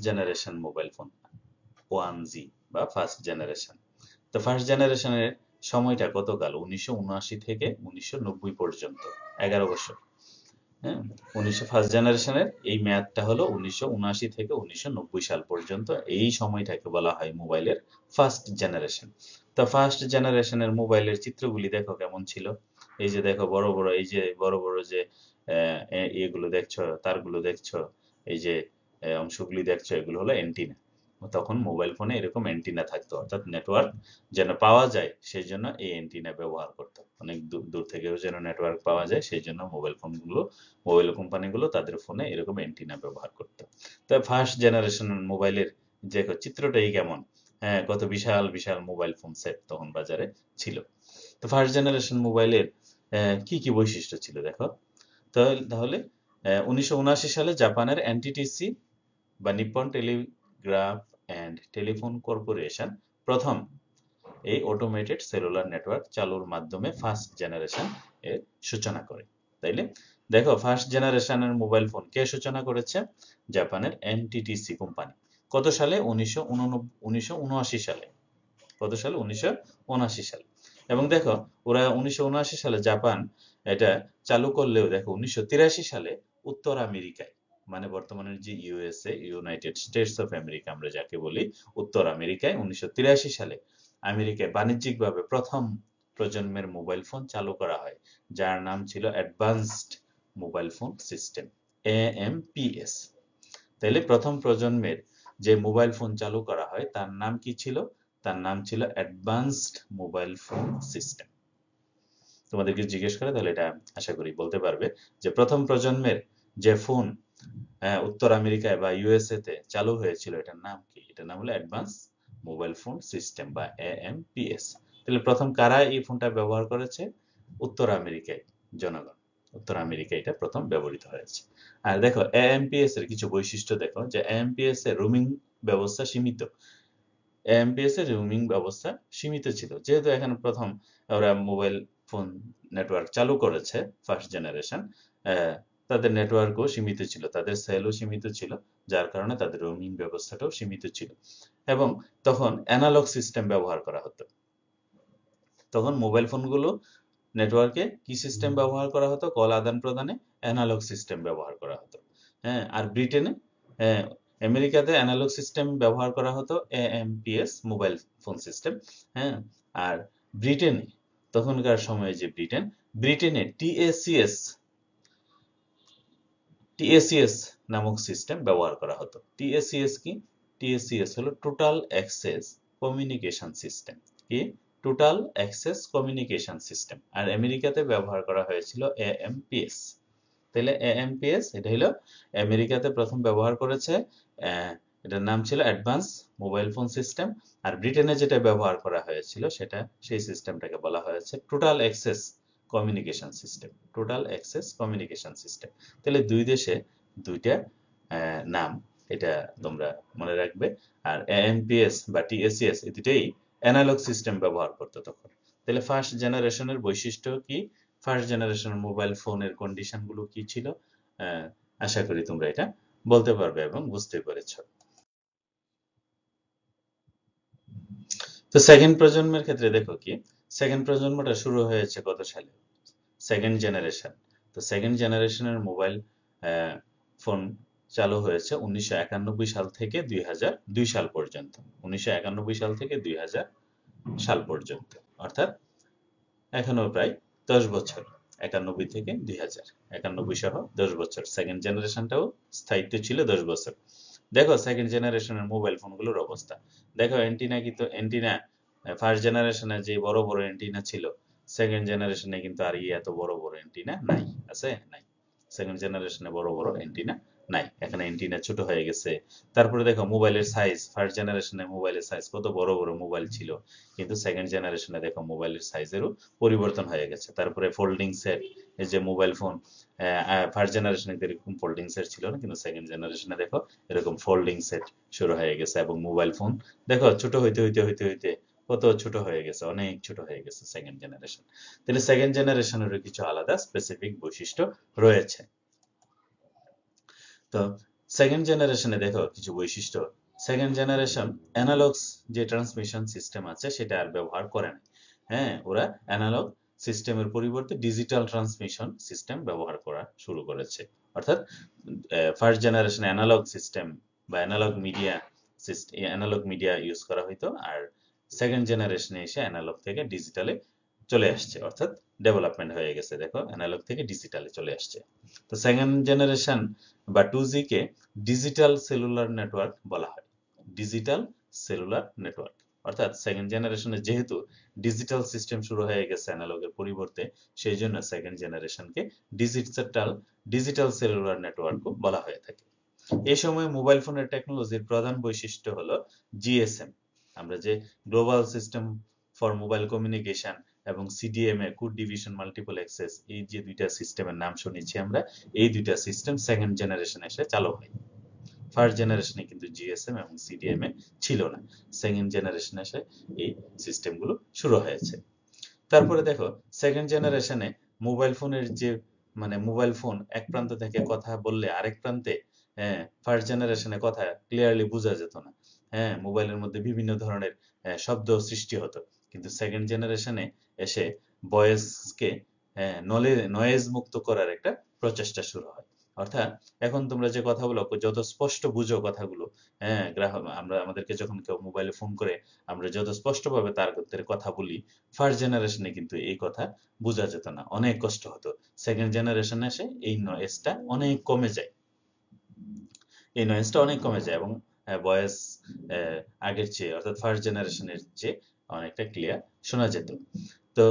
S1: generation mobile phone, 1G বা ফার্স্ট জেনারেশন। তো ফার্স্ট জেনারেশনের সময়টা কতকাল? 1979 থেকে 1990 পর্যন্ত, 11 বছর। হ্যাঁ, ফার্স্ট জেনারেশনের এই মেয়াদটা হলো 1979 থেকে 1990 সাল পর্যন্ত। এই সময়টাকে বলা হয় মোবাইলের ফার্স্ট জেনারেশন। তো ফার্স্ট জেনারেশনের মোবাইলের চিত্রগুলি দেখো কেমন ছিল। এই যে দেখো বড় বড়, এই যে বড় বড় যে এগুলো দেখছো, তারগুলো দেখছো, এই যে অংশগুলি দেখছো, এগুলো হলো এন্টিনা। তখন মোবাইল ফোনে এরকম এন্টিনা থাকতো, অর্থাৎ নেটওয়ার্ক যেন পাওয়া যায় সেই জন্য এই এন্টিনা ব্যবহার করতো। অনেক দূর থেকেও যেন নেটওয়ার্ক পাওয়া যায় সেই জন্য মোবাইল কোম্পানিগুলো তাদের ফোনে এরকম এন্টিনা ব্যবহার করতো। তো ফার্স্ট জেনারেশন মোবাইলের দেখো চিত্রটাই কেমন। হ্যাঁ, কত বিশাল বিশাল মোবাইল ফোন সেট তখন বাজারে ছিল। তো ফার্স্ট জেনারেশন মোবাইলের কি কি বৈশিষ্ট্য ছিল দেখো। তাহলে 1979 সালে জাপানের এনটিটিসি বা Nippon Telegraph and Telephone corporation প্রথম এই অটোমেটেড সেলুলার নেটওয়ার্ক চালুর মাধ্যমে ফার্স্ট জেনারেশন এর সূচনা করে। তাইলে দেখো, ফার্স্ট জেনারেশনের মোবাইল ফোন কে সূচনা করেছে? জাপানের এনটিটিসি কোম্পানি। কত সালে? 1979 সালে। কত সালে? 1979 সালে। এবং দেখো, ওরা 1979 সালে জাপান এটা চালু করলেও দেখো 1983 সালে উত্তর আমেরিকায়, মানে বর্তমানের যে USA, United states of America আমরা যাকে বলি, উত্তর আমেরিকায় 1983 সালে আমেরিকায় বাণিজ্যিকভাবে প্রথম প্রজন্মের মোবাইল ফোন চালু করা হয়, যার নাম ছিল অ্যাডভান্সড মোবাইল ফোন সিস্টেম, এএমপিএস। তাইলে প্রথম প্রজন্মের যে মোবাইল ফোন চালু করা হয় তার নাম কি ছিল? তার নাম ছিল অ্যাডভান্সড মোবাইল ফোন সিস্টেম। তোমাদেরকে জিজ্ঞেস করে তাহলে এটা আশা করি বলতে পারবে যে প্রথম প্রজন্মের যে ফোন উত্তর আমেরিকায় বা ইউএসএ তে চালু হয়েছিল এটার নাম কি? এটার নাম হলো অ্যাডভান্স মোবাইল ফোন সিস্টেম বা এএমপিএস। তাহলে প্রথম কারা এই ফোনটা ব্যবহার করেছে? উত্তর আমেরিকায় জনগণ। উত্তর আমেরিকায় এটা প্রথম ব্যবহৃত হয়েছে। আর দেখো, এএমপিএস এর কিছু বৈশিষ্ট্য দেখো, যে এএমপিএস এর রোমিং ব্যবস্থা সীমিত। এএমপিএস এর রোমিং ব্যবস্থা সীমিত ছিল, যেহেতু এখানে প্রথম ওরা মোবাইল ফোন নেটওয়ার্ক চালু করেছে ফার্স্ট জেনারেশন, তাদের নেটওয়ার্কও সীমিত ছিল, তাদের সেলও সীমিত ছিল, যার কারণে তাদের রোমিং ব্যবস্থাটাও সীমিত ছিল। এবং তখন অ্যানালগ সিস্টেম ব্যবহার করা হতো। তখন মোবাইল ফোনগুলো নেটওয়ার্কে কি সিস্টেম ব্যবহার করা হতো? কল আদান প্রদানে অ্যানালগ সিস্টেম ব্যবহার করা হতো। হ্যাঁ, আর ব্রিটেনে, আমেরিকাতে অ্যানালগ সিস্টেম ব্যবহার করা হতো, এএমপিএস মোবাইল ফোন সিস্টেম। হ্যাঁ, আর ব্রিটেনে তখনকার সময়ে যে ব্রিটেনে টিএসিএস নামক সিস্টেম ব্যবহার করা হতো। টিএসিএস কি? টিএসিএস হলো টোটাল অ্যাক্সেস কমিউনিকেশন সিস্টেম। কি? Total access communication system. আর আমেরিকাতে ব্যবহার করা হয়েছিল এএমপিএস। তাহলে এএমপিএস এটা হলো আমেরিকাতে প্রথম ব্যবহার করেছে, এটার নাম ছিল অ্যাডভান্স মোবাইল ফোন সিস্টেম। আর ব্রিটেনে যেটা ব্যবহার করা হয়েছিল সেই সিস্টেমটাকে বলা হয়েছে total access communication system. Total access communication system. তাহলে দুই দেশে দুইটা নাম, এটা তোমরা মনে রাখবে। আর এএমপিএস বা টিএসিএস এই দুটোই অ্যানালগ সিস্টেম ব্যবহার করতো তখন। তাহলে ফার্স্ট জেনারেশনের বৈশিষ্ট্য কি? ফার্স্ট জেনারেশনের মোবাইল ফোনের কন্ডিশন গুলো কি ছিল? আশা করি তোমরা এটা বলতে পারবে এবং বুঝতে পেরেছো। তো সেকেন্ড প্রজন্মের ক্ষেত্রে দেখো কি, সেকেন্ড প্রজন্মটা শুরু হয়েছে কত সালে? Second generation. তো সেকেন্ড জেনারেশনের মোবাইল ফোন চালু হয়েছে 1991 সাল থেকে 2002 সাল পর্যন্ত। 1991 সাল থেকে 2000 সাল পর্যন্ত, অর্থাৎ এখনো প্রায় 10 বছর। 91 থেকে 2000, 91 সহ 10 বছর। সেকেন্ড জেনারেশনটাও স্থায়িত্ব ছিল 10 বছর। দেখো সেকেন্ড জেনারেশনের মোবাইল ফোনগুলোর অবস্থা দেখো। অ্যান্টিনা ফার্স্ট জেনারেশনে যে বড় বড় অ্যান্টিনা ছিল, সেকেন্ড জেনারেশনে কিন্তু আর এত বড় বড় অ্যান্টিনা নাই। আছে? নাই। সেকেন্ড জেনারেশনে বড় বড় অ্যান্টিনা নাই, এখানে অ্যান্টিনা ছোট হয়ে গেছে। তারপরে দেখো মোবাইলের সাইজ, ফার্স্ট জেনারেশনে মোবাইলের সাইজ কত বড় বড় মোবাইল ছিল, কিন্তু সেকেন্ড জেনারেশনে দেখো মোবাইলের সাইজেরও পরিবর্তন হয়ে গেছে। তারপরে ফোল্ডিং সেট, এই যে মোবাইল ফোন ফার্স্ট জেনারেশনে এরকম ফোল্ডিং সেট ছিল না, কিন্তু সেকেন্ড জেনারেশনে দেখো এরকম ফোল্ডিং সেট শুরু হয়ে গেছে। এবং মোবাইল ফোন দেখো ছোট হইতে হইতে হইতে হইতে কত ছোট হয়ে গেছে, অনেক ছোট হয়ে গেছে সেকেন্ড জেনারেশন। তাহলে সেকেন্ড জেনারেশনেরও কিছু আলাদা স্পেসিফিক বৈশিষ্ট্য রয়েছে। তো সেকেন্ড জেনারেশনে দেখো কিছু বৈশিষ্ট্য। সেকেন্ড জেনারেশন অ্যানালগ যে ট্রান্সমিশন সিস্টেম আছে সেটা আর ব্যবহার করে না। হ্যাঁ, ওরা অ্যানালগ সিস্টেমের পরিবর্তে ডিজিটাল ট্রান্সমিশন সিস্টেম ব্যবহার করা শুরু করেছে। অর্থাৎ ফার্স্ট জেনারেশন অ্যানালগ সিস্টেম বা অ্যানালগ মিডিয়া ইউজ করা হইতো, আর সেকেন্ড জেনারেশনে এসে অ্যানালগ থেকে ডিজিটালে চলে আসছে, অর্থাৎ ডেভেলপমেন্ট হয়ে গেছে। দেখো অ্যানালগ থেকে ডিজিটালে চলে আসছে। তো সেকেন্ড জেনারেশন বা 2G কে ডিজিটাল সেলুলার নেটওয়ার্ক বলা হয়। ডিজিটাল সেলুলার নেটওয়ার্ক, অর্থাৎ সেকেন্ড জেনারেশনে যেহেতু ডিজিটাল সিস্টেম শুরু হয়ে গেছে অ্যানালগের পরিবর্তে, সেই জন্য সেকেন্ড জেনারেশনকে ডিজিটাল সেলুলার নেটওয়ার্কও বলা হয়ে থাকে। এই সময় মোবাইল ফোনের টেকনোলজির প্রধান বৈশিষ্ট্য হলো জিএসএম। আমরা যে global system for mobile communication এবং CDMA code division multiple access, এই যে দুইটা সিস্টেমের নাম শুনেছি আমরা, এই দুইটা সিস্টেম সেকেন্ড জেনারেশনে এসে চালু হয়। ফার্স্ট জেনারেশনে কিন্তু জিএসএম এবং সিডিএমএ ছিল না, সেকেন্ড জেনারেশনে এসে এই সিস্টেমগুলো শুরু হয়েছে। তারপরে দেখো সেকেন্ড জেনারেশনে মোবাইল ফোনের যে মোবাইল ফোন এক প্রান্ত থেকে কথা বললে আরেক প্রান্তে, ফার্স্ট জেনারেশনে কথা ক্লিয়ারলি বোঝা যেত না। মোবাইলের মধ্যে বিভিন্ন ধরনের শব্দ সৃষ্টি হতো, কিন্তু সেকেন্ড জেনারেশনে এসে ভয়েসকে নয়েজ মুক্ত করার একটা প্রচেষ্টা শুরু হয়। অর্থাৎ এখন তোমরা যে কথা বলো যত স্পষ্ট বুঝো কথাগুলো, গ্রাহক আমাদেরকে যখন কেউ মোবাইলে ফোন করে আমরা যত স্পষ্টভাবে তার কথা বলি, ফার্স্ট জেনারেশনে কিন্তু এই কথা বোঝা যেত না, অনেক কষ্ট হতো। সেকেন্ড জেনারেশনে এসে এই নয়েজটা অনেক কমে যায়, এবং ভয়েস আগের চেয়ে অর্থাৎ ফার্স্ট জেনারেশনের চেয়ে অনেকটা ক্লিয়ার শোনা যেত। তো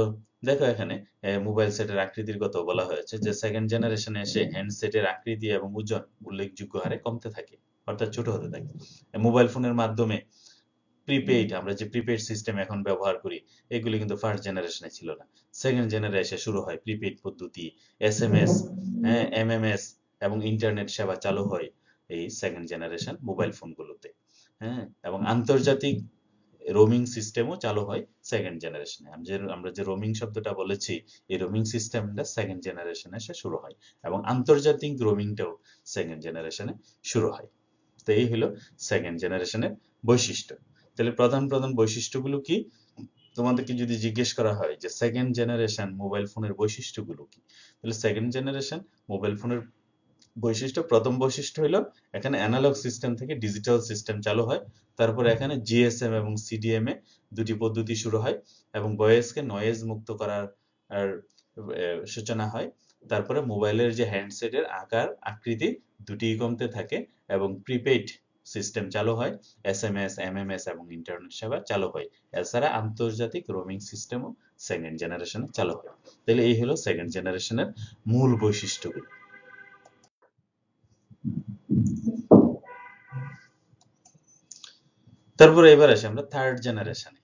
S1: দেখো এখানে মোবাইল সেটের আকৃতির কথা বলা হয়েছে যে সেকেন্ড জেনারেশনে এসে হ্যান্ডসেটের আকৃতি এবং ওজন উল্লেখযোগ্য হারে কমতে থাকে, অর্থাৎ ছোট হতে থাকে। মোবাইল ফোনের মাধ্যমে প্রিপেইড, আমরা যে প্রিপেইড সিস্টেম এখন ব্যবহার করি, এগুলি কিন্তু ফার্স্ট জেনারেশনে ছিল না। সেকেন্ড জেনারেশনে শুরু হয় প্রিপেইড পদ্ধতি, এসএমএস, এমএমএস এবং ইন্টারনেট সেবা চালু হয় এই সেকেন্ড জেনারেশন মোবাইল ফোনগুলোতে। এবং আন্তর্জাতিক রোমিং সিস্টেমও চালু হয় সেকেন্ড জেনারেশনে। আমরা যে রোমিং শব্দটা বলেছি, এই রোমিং সিস্টেমটা সেকেন্ড জেনারেশনে এসে শুরু হয়, এবং আন্তর্জাতিক রোমিংটাও সেকেন্ড জেনারেশনে শুরু হয়। তো এই হলো সেকেন্ড জেনারেশনের বৈশিষ্ট্য। তাহলে প্রধান প্রধান বৈশিষ্ট্যগুলো কি? তোমাদেরকে যদি জিজ্ঞেস করা হয় যে সেকেন্ড জেনারেশন মোবাইল ফোনের বৈশিষ্ট্যগুলো কি, তাহলে সেকেন্ড জেনারেশন মোবাইল ফোনের বৈশিষ্ট্য, প্রথম বৈশিষ্ট্য হলো এখানে অ্যানালগ সিস্টেম থেকে ডিজিটাল সিস্টেম চালু হয়। তারপরে এখানে জিএসএম এবং সিডিএমএ দুটি পদ্ধতি শুরু হয়, এবং ভয়েসকে নয়েজ মুক্ত করার সূচনা হয়। তারপরে মোবাইলের যে হ্যান্ডসেটের আকার আকৃতি দুটিই কমতে থাকে, এবং প্রিপেইড সিস্টেম চালু হয়, এসএমএস, এমএমএস এবং ইন্টারনেট সেবা চালু হয়। এছাড়া আন্তর্জাতিক রোমিং সিস্টেমও সেকেন্ড জেনারেশনে চালু হয়। তাহলে এই হলো সেকেন্ড জেনারেশনের মূল বৈশিষ্ট্যগুলো। তারপরে এবার আসি আমরা থার্ড জেনারেশনে।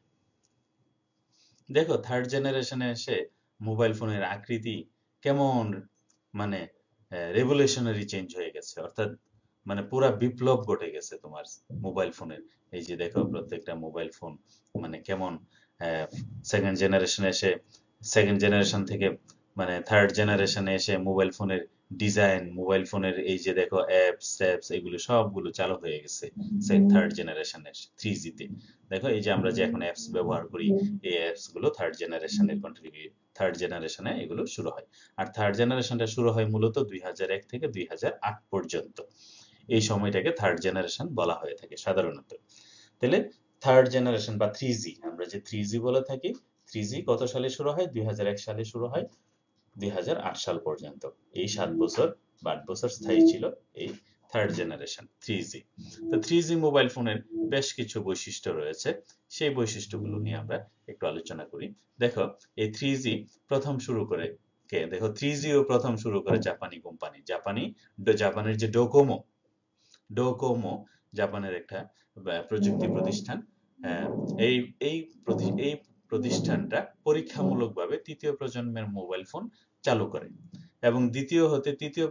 S1: দেখো থার্ড জেনারেশনে এসে মোবাইল ফোনের আকৃতি কেমন রেভলিউশনারি চেঞ্জ হয়ে গেছে, অর্থাৎ পুরা বিপ্লব ঘটে গেছে তোমার মোবাইল ফোনের। এই যে দেখো প্রত্যেকটা মোবাইল ফোন কেমন সেকেন্ড জেনারেশনে এসে, সেকেন্ড জেনারেশন থেকে থার্ড জেনারেশনে এসে মোবাইল ফোনের ডিজাইন, মোবাইল ফোনের এই যে দেখো অ্যাপস এগুলো সবগুলো চালু হয়ে গেছে থার্ড জেনারেশনের 3G তে। দেখো এই যে আমরা যে এখন অ্যাপস ব্যবহার করি, এই অ্যাপস গুলো থার্ড জেনারেশনের থার্ড জেনারেশনে এগুলো শুরু হয়। আর থার্ড জেনারেশনটা শুরু হয় মূলত 2001 থেকে 2008 পর্যন্ত। এই সময়টাকে থার্ড জেনারেশন বলা হয়ে থাকে সাধারণত। তাহলে থার্ড জেনারেশন বা 3G, আমরা যে 3G বলে থাকি, 3G কত সালে শুরু হয়? 2001 সালে শুরু হয়, 2008 সাল পর্যন্ত। এই 7 বছর বা 8 বছর স্থায়ী ছিল এই থার্ড জেনারেশন 3G। তো 3G মোবাইল ফোনের বেশ কিছু বৈশিষ্ট্য রয়েছে, সেই বৈশিষ্ট্যগুলো নিয়ে আমরা একটু আলোচনা করি। দেখো এই 3G প্রথম শুরু করে কে? দেখো 3G ও প্রথম শুরু করে জাপানি কোম্পানি, জাপানের যে ডোকোমো, জাপানের একটা প্রযুক্তি প্রতিষ্ঠান। এই এই এই প্রতিষ্ঠানটা পরীক্ষামূলকভাবে তৃতীয় প্রজন্মের মোবাইল ফোন চালু করে, এবং দ্বিতীয় হতে তৃতীয়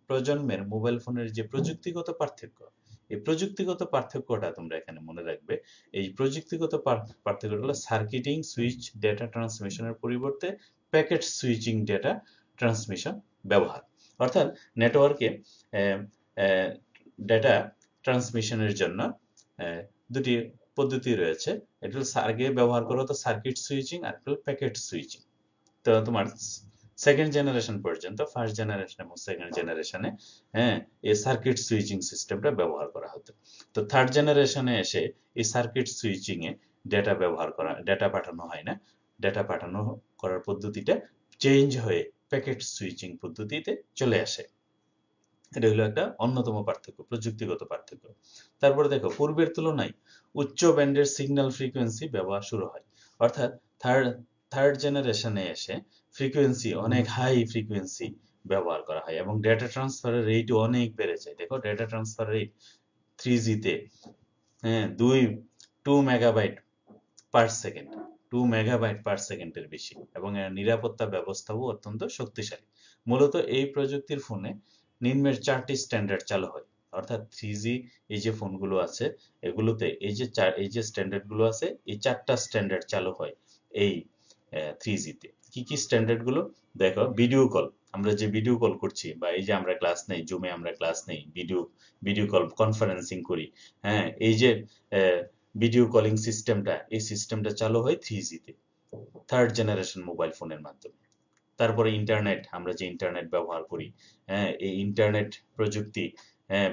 S1: প্রজন্মের মোবাইল ফোনের যে প্রযুক্তিগত পার্থক্য, এই প্রযুক্তিগত পার্থক্যটা তোমরা এখানে মনে রাখবে। এই প্রযুক্তিগত পার্থক্যটা হলো সার্কিটিং সুইচ ডেটা ট্রান্সমিশনের পরিবর্তে প্যাকেট সুইচিং ডেটা ট্রান্সমিশন ব্যবহার। অর্থাৎ নেটওয়ার্কে ডেটা ট্রান্সমিশনের জন্য দুটি পদ্ধতি রয়েছে। এটা আগে ব্যবহার করা হতো সার্কিট সুইচিং আর প্যাকেট সুইচিং। তো তোমার সেকেন্ড জেনারেশন পর্যন্ত, ফার্স্ট জেনারেশন এবং সেকেন্ড জেনারেশনে এই সার্কিট সুইচিং সিস্টেমটা ব্যবহার করা হতো। তো থার্ড জেনারেশনে এসে এই সার্কিট সুইচিং এ ডেটা পাঠানো হয় না, ডেটা পাঠানো করার পদ্ধতিটা চেঞ্জ হয়ে প্যাকেট সুইচিং পদ্ধতিতে চলে আসে। এটা হলো একটা অন্যতম পার্থক্য, প্রযুক্তিগত পার্থক্য। তারপরে দেখো পূর্বের তুলনায় উচ্চ ব্যান্ডের সিগন্যাল ফ্রিকোয়েন্সি ব্যবহার শুরু হয়। অর্থাৎ থার্ড জেনারেশনে এসে ফ্রিকোয়েন্সি, অনেক হাই ফ্রিকোয়েন্সি ব্যবহার করা হয়, এবং ডেটা ট্রান্সফারের রেটও অনেক বেড়ে যায়। দেখো ডেটা ট্রান্সফার রেট 3G তে 2 2 মেগাবাইট পার সেকেন্ড, 2 মেগাবাইট পার সেকেন্ডের বেশি, এবং এর নিরাপত্তা ব্যবস্থাও অত্যন্ত শক্তিশালী। মূলত এই প্রযুক্তির ফোনে নিম্নের 4টি স্ট্যান্ডার্ড চালু হয়। অর্থাৎ 3G এই যে ফোনগুলো আছে এগুলোতে এই যে স্ট্যান্ডার্ড গুলো আছে, এই 4টা স্ট্যান্ডার্ড চালু হয় এই 3G-তে। কি কি স্ট্যান্ডার্ড গুলো? দেখো, ভিডিও কল, আমরা যে ভিডিও কল করছি, বা এই যে আমরা ক্লাস নেই, জুমে আমরা ক্লাস নেই, ভিডিও কল কনফারেন্সিং করি, হ্যাঁ, এই যে ভিডিও কলিং সিস্টেমটা, এই সিস্টেমটা চালু হয় 3G-তে, থার্ড জেনারেশন মোবাইল ফোনের মাধ্যমে। তারপরে ইন্টারনেট, আমরা যে ইন্টারনেট ব্যবহার করি, হ্যাঁ, এই ইন্টারনেট প্রযুক্তি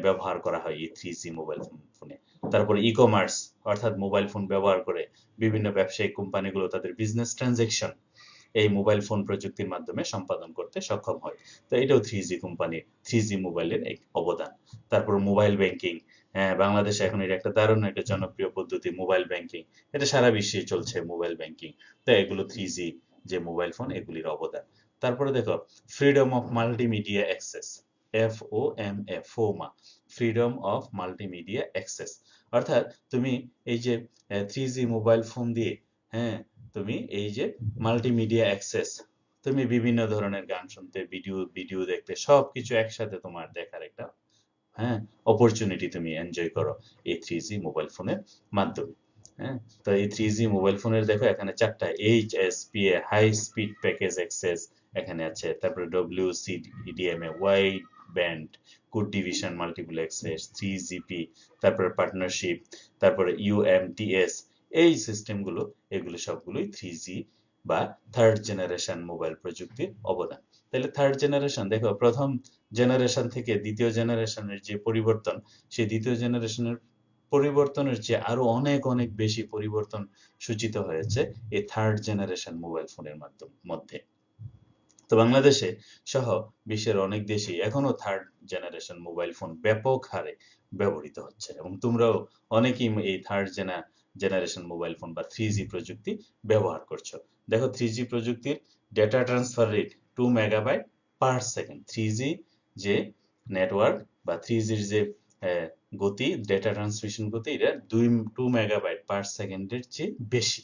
S1: ব্যবহার করা হয় এই 3G মোবাইল ফোনে। তারপরে ই কমার্স, অর্থাৎ মোবাইল ফোন ব্যবহার করে বিভিন্ন ব্যবসায়িক কোম্পানিগুলো তাদের বিজনেস ট্রানজেকশন এই মোবাইল ফোন প্রযুক্তির মাধ্যমে সম্পাদন করতে সক্ষম হয়। তো এটাও 3G মোবাইলের এক অবদান। তারপর মোবাইল ব্যাংকিং, হ্যাঁ, বাংলাদেশে এখন এটা একটা দারুণ একটা জনপ্রিয় পদ্ধতি মোবাইল ব্যাংকিং, এটা সারা বিশ্বে চলছে মোবাইল ব্যাংকিং। তো এগুলো 3G যে মোবাইল ফোন এগুলির অবদান। তারপরে দেখো, freedom of multimedia access, FOMA, FOMA, freedom of multimedia access. অর্থাৎ তুমি এই যে 3G মোবাইল ফোন দিয়ে, হ্যাঁ, তুমি এই যে মাল্টিমিডিয়া অ্যাক্সেস, তুমি বিভিন্ন ধরনের গান শুনতে, ভিডিও দেখতে, সবকিছু একসাথে তোমার দেখার একটা, হ্যাঁ, অপরচুনিটি তুমি এনজয় করো এই 3G মোবাইল ফোনের মাধ্যমে। হ্যাঁ, তো এই 3G মোবাইল ফোনের দেখো এখানে 4টা HSPA, high speed package access এখানে আছে। তারপরে WCDMA, wide band code division multiplexes, 3GP, তারপরে পার্টনারশিপ, তারপরে UMTS, এই সিস্টেমগুলো, এগুলো সবগুলোই 3G বা থার্ড জেনারেশন মোবাইল প্রযুক্তির অবদান। তাহলে থার্ড জেনারেশন, দেখো, প্রথম জেনারেশন থেকে দ্বিতীয় জেনারেশনের যে পরিবর্তন, সেই দ্বিতীয় জেনারেশনের পরিবর্তনের চেয়ে আরো অনেক অনেক বেশি পরিবর্তন সূচিত হয়েছে এই থার্ড জেনারেশন মোবাইল ফোনের মধ্যে। তো বাংলাদেশে সহ বিশ্বের অনেক দেশেই এখনো থার্ড জেনারেশন মোবাইল ফোন ব্যাপক হারে ব্যবহৃত হচ্ছে, এবং তোমরাও অনেকেই এই থার্ড জেনারেশন মোবাইল ফোন বা 3G প্রযুক্তি ব্যবহার করছো। দেখো, 3G প্রযুক্তির data transfer rate 2 megabyte per second. 3G যে নেটওয়ার্ক বা 3Gর যে গতি, ডেটা ট্রান্সমিশন গতি, এটা 2 মেগাবাইট পার সেকেন্ডের চেয়ে বেশি।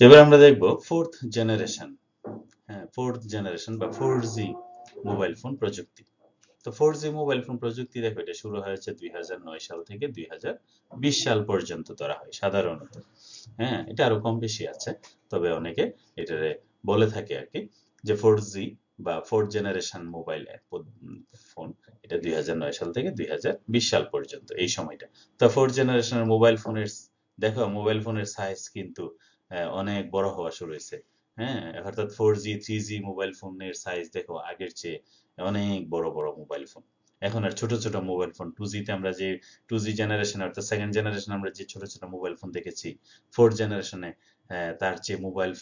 S1: এবার আমরা দেখব ফোর্থ জেনারেশন, হ্যাঁ, ফোর্থ জেনারেশন বা 4G মোবাইল ফোন প্রযুক্তি। তো 4G মোবাইল ফোন প্রযুক্তি, দেখো, এটা শুরু হয়েছে 2009 সাল থেকে 2020 সাল পর্যন্ত ধরা হয় সাধারণত। হ্যাঁ, এটা আরো কম বেশি আছে, তবে অনেকে এটারে বলে থাকে আর কি, যে 4G বা ফোর্থ জেনারেশন মোবাইল ফোন, এটা 2009 সাল থেকে 2020 সাল পর্যন্ত এই সময়টা। তো ফোর্থ জেনারেশনের মোবাইল ফোনের, দেখো, মোবাইল ফোনের সাইজ কিন্তু অনেক বড় হওয়া শুরু হয়েছে। হ্যাঁ, অর্থাৎ 4G 3G মোবাইল ফোনের সাইজ দেখো আগের চেয়ে অনেক বড় বড় মোবাইল ফোন। এখন আর ছোট ছোট মোবাইল ফোন, 2G-তে আমরা যে 2G জেনারেশন অর্থাৎ সেকেন্ড জেনারেশন আমরা যে ছোট ছোট মোবাইল ফোন দেখেছি, ফোর্থ জেনারেশনে তার চেয়ে মোবাইল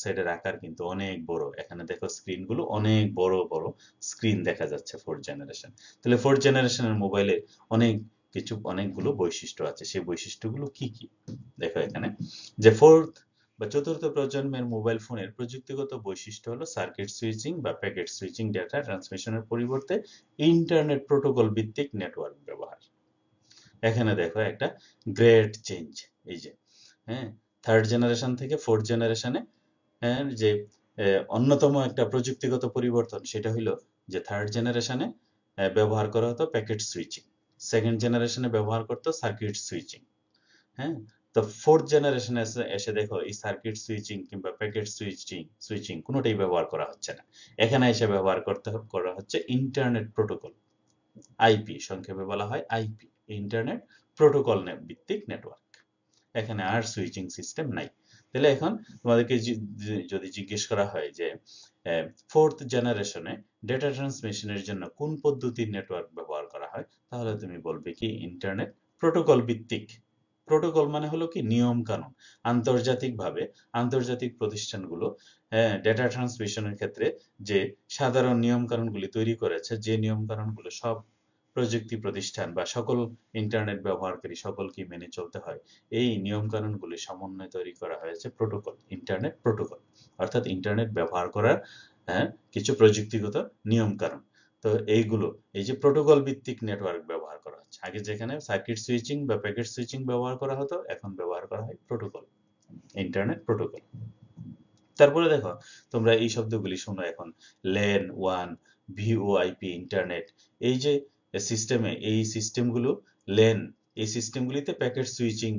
S1: সেটের আকার কিন্তু অনেক বড়। এখানে দেখো স্ক্রিন গুলো অনেক বড় বড় স্ক্রিন দেখা যাচ্ছে ফোর্থ জেনারেশন। তাহলে ফোর্থ জেনারেশনের মোবাইলে অনেকগুলো বৈশিষ্ট্য আছে। সেই বৈশিষ্ট্যগুলো কি কি? দেখো এখানে, যে ফোর্থ বা চতুর্থ প্রজন্মের মোবাইল ফোনের প্রযুক্তিগত বৈশিষ্ট্য হলো সার্কিট সুইচিং বা প্যাকেট সুইচিং, ডেটা ট্রান্সমিশনের পরিবর্তে ইন্টারনেট প্রোটোকল ভিত্তিক নেটওয়ার্ক ব্যবহার। এখানে দেখো একটা গ্রেট চেঞ্জ, এই যে, হ্যাঁ, থার্ড জেনারেশন থেকে ফোর্থ জেনারেশনে, হ্যাঁ, যে অন্যতম একটা প্রযুক্তিগত পরিবর্তন, সেটা হলো যে থার্ড জেনারেশনে ব্যবহার করা হতো প্যাকেট সুইচিং, সেকেন্ড জেনারেশনে ব্যবহার করতো সার্কিট সুইচিং। হ্যাঁ, তো ফোর্থ জেনারেশনে এসে দেখো এই সার্কিট সুইচিং কিংবা প্যাকেট সুইচিং কোনোটাই ব্যবহার করা হচ্ছে না। এখানে এসে ব্যবহার করা হচ্ছে ইন্টারনেট প্রোটোকল, আইপি, সংক্ষেপে বলা হয় আইপি, ইন্টারনেট প্রোটোকল ভিত্তিক নেটওয়ার্ক। এখানে আর সুইচিং সিস্টেম নাই। তাহলে এখন তোমাদেরকে যদি জিজ্ঞেস করা হয় যে ফোর্থ জেনারেশনে ডেটা ট্রান্সমিশনের জন্য কোন পদ্ধতির নেটওয়ার্ক ব্যবহার করা হয়, তাহলে তুমি বলবে কি ইন্টারনেট প্রোটোকল ভিত্তিক। প্রোটোকল মানে হলো কি নিয়ম কানুন। আন্তর্জাতিক প্রতিষ্ঠানগুলো ডেটা ট্রান্সমিশনের ক্ষেত্রে যে সাধারণ নিয়ম কানুনগুলি তৈরি করেছে, যে নিয়ম কানুনগুলো সব প্রযুক্তি প্রতিষ্ঠান বা সকল ইন্টারনেট ব্যবহারকারী সকলকে মেনে চলতে হয়, এই নিয়ম কানুনগুলি সমন্বয়ে তৈরি করা হয়েছে প্রোটোকল, ইন্টারনেট প্রোটোকল, অর্থাৎ ইন্টারনেট ব্যবহার করার কিছু প্রযুক্তিগত নিয়ম কানুন। তো এইগুলো এই যে প্রোটোকল ভিত্তিক নেটওয়ার্ক ব্যবহার করা হচ্ছে। আগে যেখানে সার্কিট সুইচিং বা প্যাকেট সুইচিং ব্যবহার করা হতো, এখন ব্যবহার করা হয় প্রোটোকল, ইন্টারনেট প্রোটোকল। তারপরে দেখো তোমরা এই শব্দগুলি শোনো এখন, ল্যান ওয়ান, ভিওআইপি ইন্টারনেট। এই যে সিস্টেমে, এই সিস্টেমগুলো ল্যান, এই সিস্টেমগুলিতে প্যাকেট সুইচিং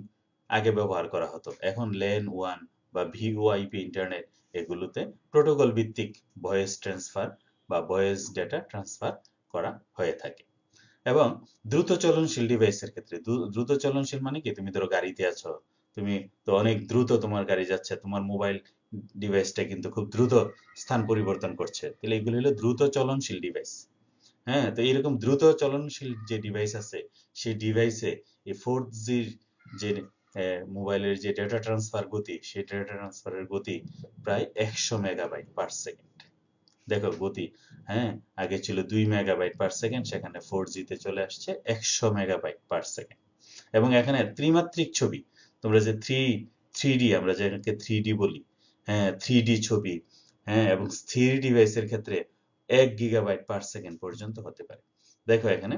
S1: আগে ব্যবহার করা হতো, এখন ল্যান ওয়ান বা ভিওআইপি ইন্টারনেট এগুলোতে প্রোটোকল ভিত্তিক ভয়েস ট্রান্সফার বা ভয়েস ডেটা ট্রান্সফার করা হয়ে থাকে। এবং দ্রুত চলনশীল ডিভাইসের ক্ষেত্রে, দ্রুত চলনশীল মানে কি, তুমি ধরো গাড়িতে আছো, তুমি তো অনেক দ্রুত তোমার গাড়ি যাচ্ছে, তোমার মোবাইল ডিভাইসটা কিন্তু খুব দ্রুত স্থান পরিবর্তন করছে, তাহলে এগুলো হলো দ্রুত চলনশীল ডিভাইস। হ্যাঁ, তো এরকম দ্রুত চলনশীল যে ডিভাইস আছে, সেই ডিভাইসে এই 4G যে মোবাইলের যে ডেটা ট্রান্সফার গতি, সেই ডেটা ট্রান্সফারের গতি প্রায় 100 মেগাবাইট পার সেকেন্ড। দেখো গতি, হ্যাঁ, আগে ছিল 2 মেগাবাইট পার সেকেন্ড, সেখানে 4G তে চলে আসছে 100 মেগাবাইট পার সেকেন্ড। এবং এখানে ত্রিমাত্রিক ছবি, তোমরা যে থ্রি ডি, আমরা যেটাকে 3D বলি, হ্যাঁ, 3D ছবি, হ্যাঁ, এবং স্থির ডিভাইসের ক্ষেত্রে 1 গিগাবাইট পার সেকেন্ড পর্যন্ত হতে পারে। দেখো এখানে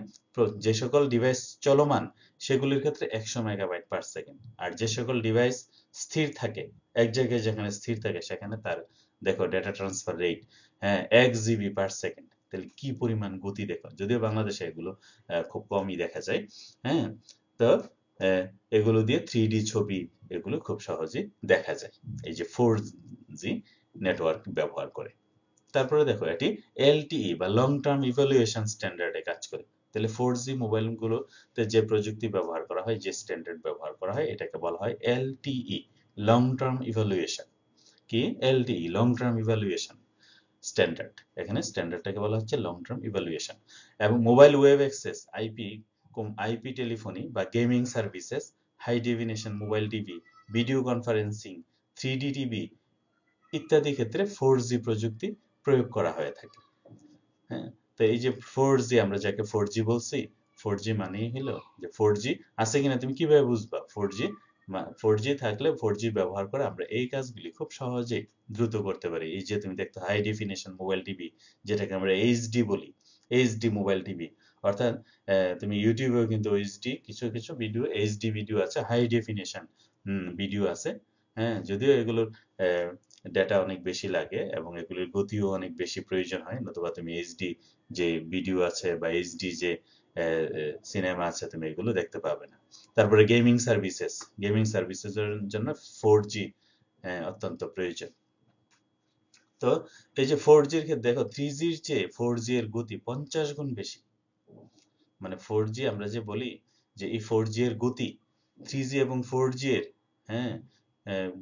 S1: যে সকল ডিভাইস চলমান সেগুলির ক্ষেত্রে 100 মেগাবাইট পার সেকেন্ড, আর যে সকল ডিভাইস স্থির থাকে, এক জায়গায় যেখানে স্থির থাকে, সেখানে তার দেখো ডেটা ট্রান্সফার রেট, হ্যাঁ, 1 জিবি পার সেকেন্ড। তাহলে কি পরিমাণ গতি দেখো, যদিও বাংলাদেশে এগুলো খুব কমই দেখা যায়। হ্যাঁ, তো এগুলো দিয়ে 3D ছবি এগুলো খুব সহজেই দেখা যায় এই যে 4G নেটওয়ার্ক ব্যবহার করে। তারপরে দেখো এটি LTE বা লং টার্ম ইভ্যালুয়েশন স্ট্যান্ডার্ডে কাজ করে। তাহলে 4G মোবাইলগুলোতে যে প্রযুক্তি ব্যবহার করা হয়, যে স্ট্যান্ডার্ড ব্যবহার করা হয়, এটাকে বলা হয় LTE, লং টার্ম ইভ্যালুয়েশন। কি LTE, long term evaluation standard. এখানে স্ট্যান্ডার্ডটাকে বলা হচ্ছে লং টার্ম ইভ্যালুয়েশন। এবং mobile web access, IP telephony বা gaming services, high definition mobile TV, video conferencing, 3D TV ইত্যাদি ক্ষেত্রে 4G প্রযুক্তি প্রয়োগ করা হয়ে থাকে। হ্যাঁ, তো এই যে 4G, আমরা যাকে 4G বলছি, 4G মানেই হলো যে 4G আছে কিনা তুমি কিভাবে বুঝবা? 4G থাকলে 4G ব্যবহার করে আমরা এই কাজগুলি খুব সহজেই দ্রুত করতে পারি। এই যে তুমি দেখতো হাই ডেফিনিশন মোবাইল টিভি, যেটাকে আমরা এইচডি বলি, এইচডি মোবাইল টিভি, অর্থাৎ তুমি ইউটিউবেও কিন্তু এইচডি কিছু কিছু ভিডিও, এইচডি ভিডিও আছে, হাই ডেফিনিশন ভিডিও আছে। হ্যাঁ, যদিও এগুলোর ডেটা অনেক বেশি লাগে এবং এগুলির গতিও অনেক বেশি প্রয়োজন হয়, নতুবা তুমি এইচডি যে ভিডিও আছে বা এইচডি যে সিনেমা আছে, তুমি এগুলো দেখতে পাবে না। তারপরে গেমিং সার্ভিসেসের জন্য 4G অত্যন্ত প্রয়োজন। তো এই যে 4G এর ক্ষেত্রে দেখো 3Gর চেয়ে 4G এর গতি 50 গুণ বেশি। মানে 4G আমরা যে বলি যে এই 4G এর গতি, 3G এবং 4G এর, হ্যাঁ,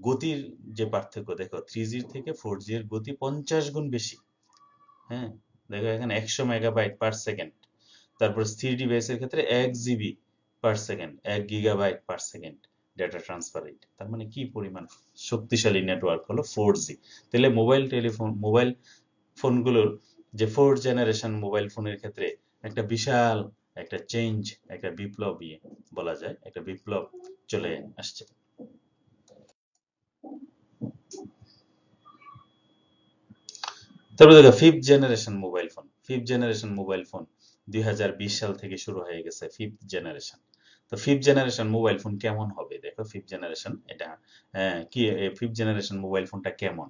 S1: গতির যে পার্থক্য দেখো, 3G থেকে 4G এর গতি 50 গুণ বেশি। হ্যাঁ, দেখো এখানে 100 মেগাবাইট পার সেকেন্ড। তারপর স্থির ডিভাইসের ক্ষেত্রে 1 GB per second, 1 gigabyte per second data transfer rate. তার মানে কি পরিমাণ শক্তিশালী নেটওয়ার্ক হলো 4G। তাহলে মোবাইল ফোনগুলোর যে 4th জেনারেশন মোবাইল ফোনের ক্ষেত্রে একটা বিশাল একটা চেঞ্জ, একটা বিপ্লব বলা যায়, একটা বিপ্লব চলে আসছে। তারপরে দেখো ফিফথ জেনারেশন মোবাইল ফোন 2020 সাল থেকে শুরু হয়ে গেছে ফিফথ জেনারেশন। তো ফিফথ জেনারেশন মোবাইল ফোন কেমন হবে, দেখো ফিফথ জেনারেশন এটা কি, ফিফথ জেনারেশন মোবাইল ফোনটা কেমন।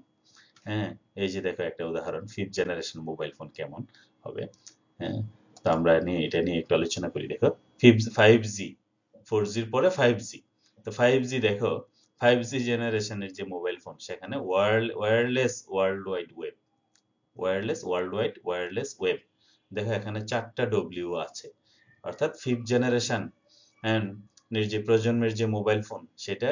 S1: হ্যাঁ, এই যে দেখো একটা উদাহরণ, ফিফথ জেনারেশন মোবাইল ফোন কেমন হবে। হ্যাঁ, তো আমরা এটা নিয়ে একটু আলোচনা করি। দেখো 5G, 4Gর পরে 5G। তো 5G দেখো, 5G জেনারেশনের যে মোবাইল ফোন, সেখানে ওয়্যারলেস ওয়ার্ল্ডওয়াইড ওয়েব। দেখো এখানে 4টা ডব্লিউ আছে, অর্থাৎ ফিফথ জেনারেশন এর যে প্রজন্মের যে মোবাইল ফোন, সেটা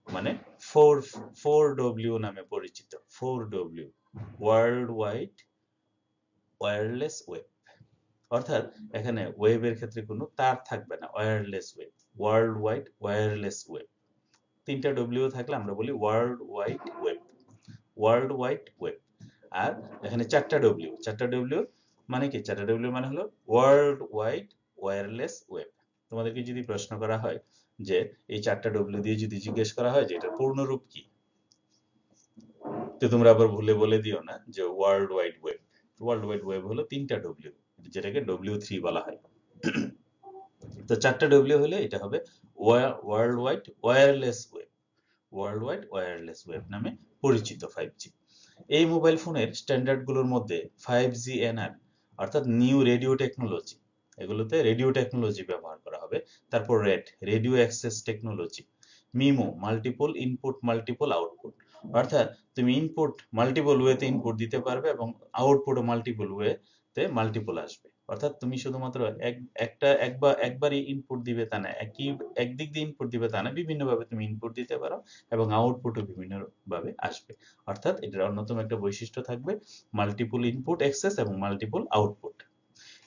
S1: মানে 4ডব্লিউ নামে পরিচিত। 4ডব্লিউ, ওয়ার্ল্ড ওয়াইড ওয়্যারলেস ওয়েব, অর্থাৎ এখানে ওয়েবের ক্ষেত্রে কোনো তার থাকবে না, wireless web, world wide wireless web. 3টা ডব্লিউ থাকলে আমরা বলি ওয়ার্ল্ড ওয়াইড ওয়েব। আর এখানে 4টা ডব্লিউ মানে কি, 4টা ডব্লিউ মানে হলো ওয়ার্ল্ড ওয়াইড ওয়্যারলেস ওয়েব। তোমাদেরকে যদি প্রশ্ন করা হয় যে এই 4টা ডব্লিউ দিয়ে যদি জিজ্ঞেস করা হয় যে এটার পূর্ণরূপ কি, তো তোমরা আবার ভুলে বলে দিও না যে ওয়ার্ল্ড ওয়াইড ওয়েব হলো 3টা ডব্লিউ। যেটাকে W3 বলা হয়। তো 4টা ডব্লিউ হলে এটা হবে world wide wireless web, world wide wireless web নামে পরিচিত 5G। এই মোবাইল ফোনের স্ট্যান্ডার্ডগুলোর মধ্যে 5G NR অর্থাৎ নিউ রেডিও টেকনোলজি, এগুলোতে রেডিও টেকনোলজি ব্যবহার করা হবে। তারপর radio access technology, MIMO multiple input multiple output, অর্থাৎ তুমি ইনপুট মাল্টিপল ওয়েতে ইনপুট দিতে পারবে এবং আউটপুটও মাল্টিপল ওয়েতে মাল্টিপল আসবে। অর্থাৎ তুমি শুধুমাত্র একবারই ইনপুট দিবে তা না, একদিক দিয়ে ইনপুট দিবে তা না, বিভিন্নভাবে তুমি ইনপুট দিতে পারো এবং আউটপুটও বিভিন্নভাবে আসবে। অর্থাৎ এটার অন্যতম একটা বৈশিষ্ট্য থাকবে মাল্টিপল ইনপুট অ্যাক্সেস এবং মাল্টিপল আউটপুট।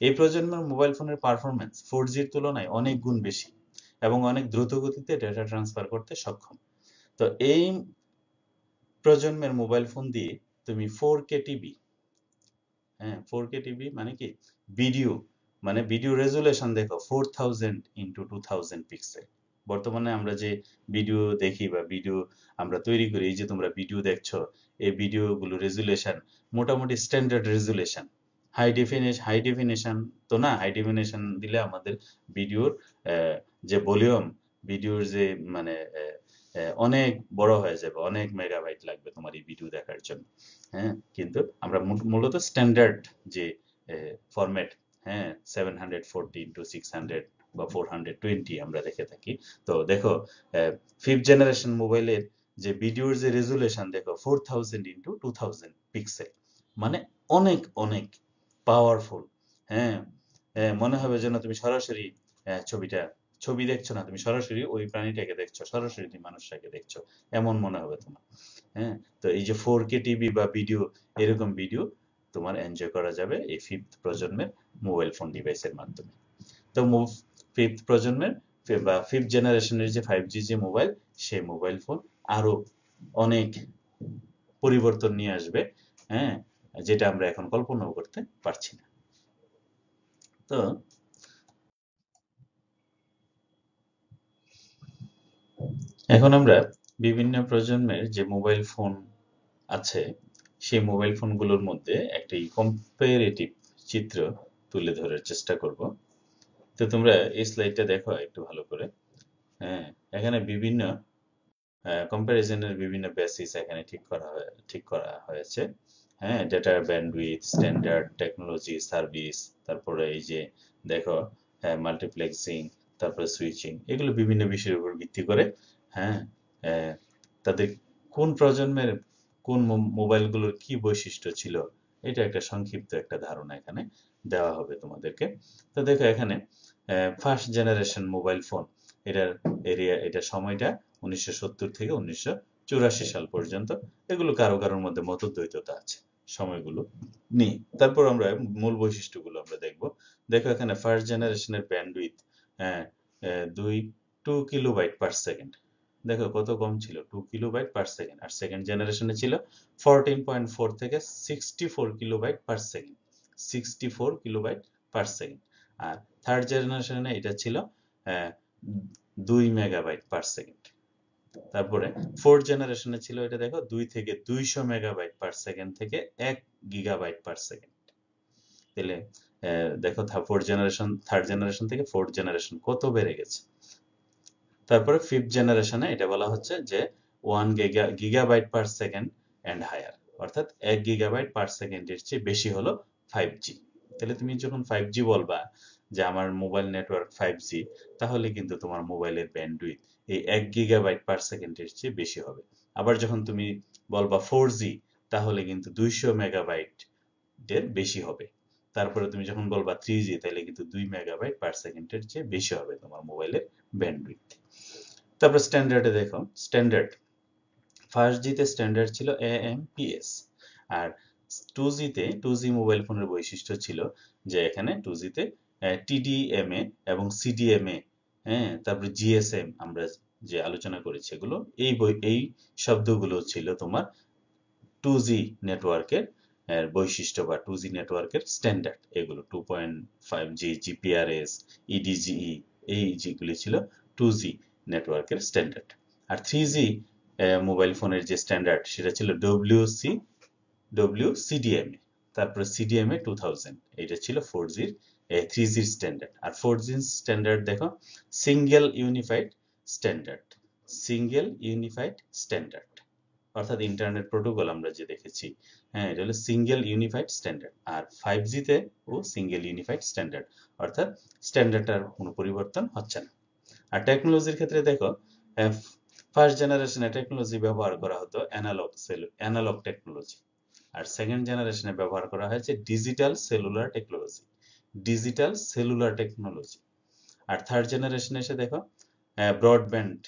S1: এই প্রজন্মের মোবাইল ফোনের পারফরমেন্স 4Gর তুলনায় অনেক গুণ বেশি এবং অনেক দ্রুত গতিতে ডেটা ট্রান্সফার করতে সক্ষম। তো এই প্রজন্মের মোবাইল ফোন দিয়ে তুমি 4K টিভি, হ্যাঁ 4K টিভি মানে কি ভিডিও রেজুলেশন দেখো 4000 ইন্টু 2000 পিক্সেল। বর্তমানে আমরা যে ভিডিও দেখি বা ভিডিও আমরা তৈরি করি, এই যে তোমরা ভিডিও দেখছো, এই ভিডিওগুলো রেজুলেশন মোটামুটি স্ট্যান্ডার্ড রেজুলেশন। হাই ডেফিনেশন তো না, হাই ডেফিনেশন দিলে আমাদের ভিডিওর যে ভলিউম, ভিডিওর যে মানে অনেক বড় হয়ে যাবে, অনেক মেগাবাইট লাগবে তোমার এই ভিডিও দেখার জন্য। হ্যাঁ, কিন্তু আমরা মূলত স্ট্যান্ডার্ড যে ফরম্যাট, হ্যাঁ 740 ইন্টু 600 বা 420 আমরা দেখে থাকি। তো দেখো 5th জেনারেশন মোবাইলের যে ভিডিওর যে রেজুলেশন দেখো 4000 ইন্টু 2000 পিক্সেল, মানে অনেক অনেক পাওয়ারফুল। হ্যাঁ, মনে হবে যেন তুমি সরাসরি ছবি দেখছো না, তুমি সরাসরি ওই প্রাণীটাকে দেখছো, সরাসরি তুমি মানুষটাকে দেখছো, এমন মনে হবে তোমার। হ্যাঁ, তো এই যে 4K টিভি বা ভিডিও, এরকম ভিডিও তোমার এনজয় করা যাবে এই 5th প্রজন্মের মোবাইল ফোন ডিভাইসের মাধ্যমে। তো 5th প্রজন্মের বা 5th জেনারেশনের যে 5G যে মোবাইল, সেই মোবাইল ফোন আরো অনেক পরিবর্তন নিয়ে আসবে, হ্যাঁ, যেটা আমরা এখন কল্পনাও করতে পারছি না। তো এখন আমরা বিভিন্ন প্রজন্মের যে মোবাইল ফোন আছে, সেই মোবাইল ফোনগুলোর মধ্যে একটি কম্পারেটিভ চিত্র তুলে ধরার চেষ্টা করব। তো তোমরা এই স্লাইডটা দেখো একটু ভালো করে। হ্যাঁ, এখানে বিভিন্ন কম্প্যারিজনের বিভিন্ন বেসিস এখানে ঠিক করা হয়েছে। হ্যাঁ, data bandwidth, standard, technology, service, তারপরে এই যে দেখো মাল্টিপ্লেক্সিং, তারপরে সুইচিং, এগুলো বিভিন্ন বিষয়ের উপর ভিত্তি করে, হ্যাঁ, তাদের কোন প্রজন্মের কোন মোবাইলগুলোর কি বৈশিষ্ট্য ছিল, এটা একটা সংক্ষিপ্ত একটা ধারণা এখানে দেওয়া হবে তোমাদেরকে। তো দেখো এখানে ফার্স্ট জেনারেশন মোবাইল ফোন, এটার সময়টা 1970 থেকে 1984 সাল পর্যন্ত। এগুলো কারোর মধ্যে মতদ্বৈততা আছে সময়গুলো নিয়ে। তারপর আমরা মূল বৈশিষ্ট্যগুলো আমরা দেখব। দেখো এখানে ফার্স্ট জেনারেশনের ব্যান্ডউইথ 2 কিলোবাইট পার সেকেন্ড, দেখো কত কম ছিল, 2 কিলোবাইট পার সেকেন্ড। আর সেকেন্ড জেনারেশনে ছিল 14.4 থেকে 64 kilobyte per second, 64 kilobyte per second. আর থার্ড জেনারেশনে এটা ছিল 2 মেগাবাইট পার সেকেন্ড। তারপরে ফোর্থ জেনারেশনে ছিল এটা দেখো 2 থেকে 200 মেগাবাইট পার সেকেন্ড থেকে 1 গিগাবাইট পার সেকেন্ড। তাহলে দেখো থার্ড জেনারেশন থেকে ফোর্থ জেনারেশন কত বেড়ে গেছে। তারপরে ফিফথ জেনারেশনে এটা বলা হচ্ছে যে 1 gigabyte per second and higher, অর্থাৎ 1 গিগাবাইট পার সেকেন্ডের চেয়ে বেশি হলো 5G। তাহলে তুমি যখন 5G বলবা যে আমার মোবাইল নেটওয়ার্ক 5G, তাহলে কিন্তু তোমার মোবাইলের ব্যান্ডউইথ এই 1 গিগাবাইট পার সেকেন্ডের চেয়ে বেশি হবে। আবার যখন তুমি বলবা 4G, তাহলে কিন্তু 200 মেগাবাইট এর বেশি হবে। তারপরে তুমি যখন বলবা 3G, তাহলে কিন্তু 2 মেগাবাইট পার সেকেন্ডের চেয়ে বেশি হবে তোমার মোবাইলের ব্যান্ডউইথ। তারপর স্ট্যান্ডার্ডে দেখো, স্ট্যান্ডার্ড ফার্স্ট জিতে স্ট্যান্ডার্ড ছিল AMPS, আর 2G মোবাইল ফোনের বৈশিষ্ট্য ছিল যে এখানে 2G-তে TDMA এবং CDMA, হ্যাঁ, তারপরে GSM আমরা যে আলোচনা করেছি, এগুলো এই শব্দগুলো ছিল তোমার 2G নেটওয়ার্কের বৈশিষ্ট্য বা 2G নেটওয়ার্কের স্ট্যান্ডার্ড। এগুলো 2.5G, GPRS, EDGE, এই যেগুলি ছিল 2G নেটওয়ার্কের স্ট্যান্ডার্ড। আর 3G মোবাইল ফোনের যে স্ট্যান্ডার্ড, সেটা ছিল WCDMA। তারপরে সিডিএমএ 2000, এটা ছিল 4G-র 3G স্ট্যান্ডার্ড। আর 4G স্ট্যান্ডার্ড দেখো single unified standard, single unified standard, অর্থাৎ ইন্টারনেট প্রোটোকল আমরা যে দেখেছি, হ্যাঁ এটা হলো সিঙ্গেল ইউনিফাইড স্ট্যান্ডার্ড। আর 5G-তে ও সিঙ্গেল ইউনিফাইড স্ট্যান্ডার্ড, অর্থাৎ স্ট্যান্ডার্ডটার কোনো পরিবর্তন হচ্ছে না। আর টেকনোলজির ক্ষেত্রে দেখো ফার্স্ট জেনারেশনে টেকনোলজি ব্যবহার করা হতো অ্যানালগ টেকনোলজি, আর সেকেন্ড জেনারেশনে ব্যবহার করা হয়েছে digital cellular technology, digital cellular technology. আর থার্ড জেনারেশনে এসে দেখো ব্রডব্যান্ড,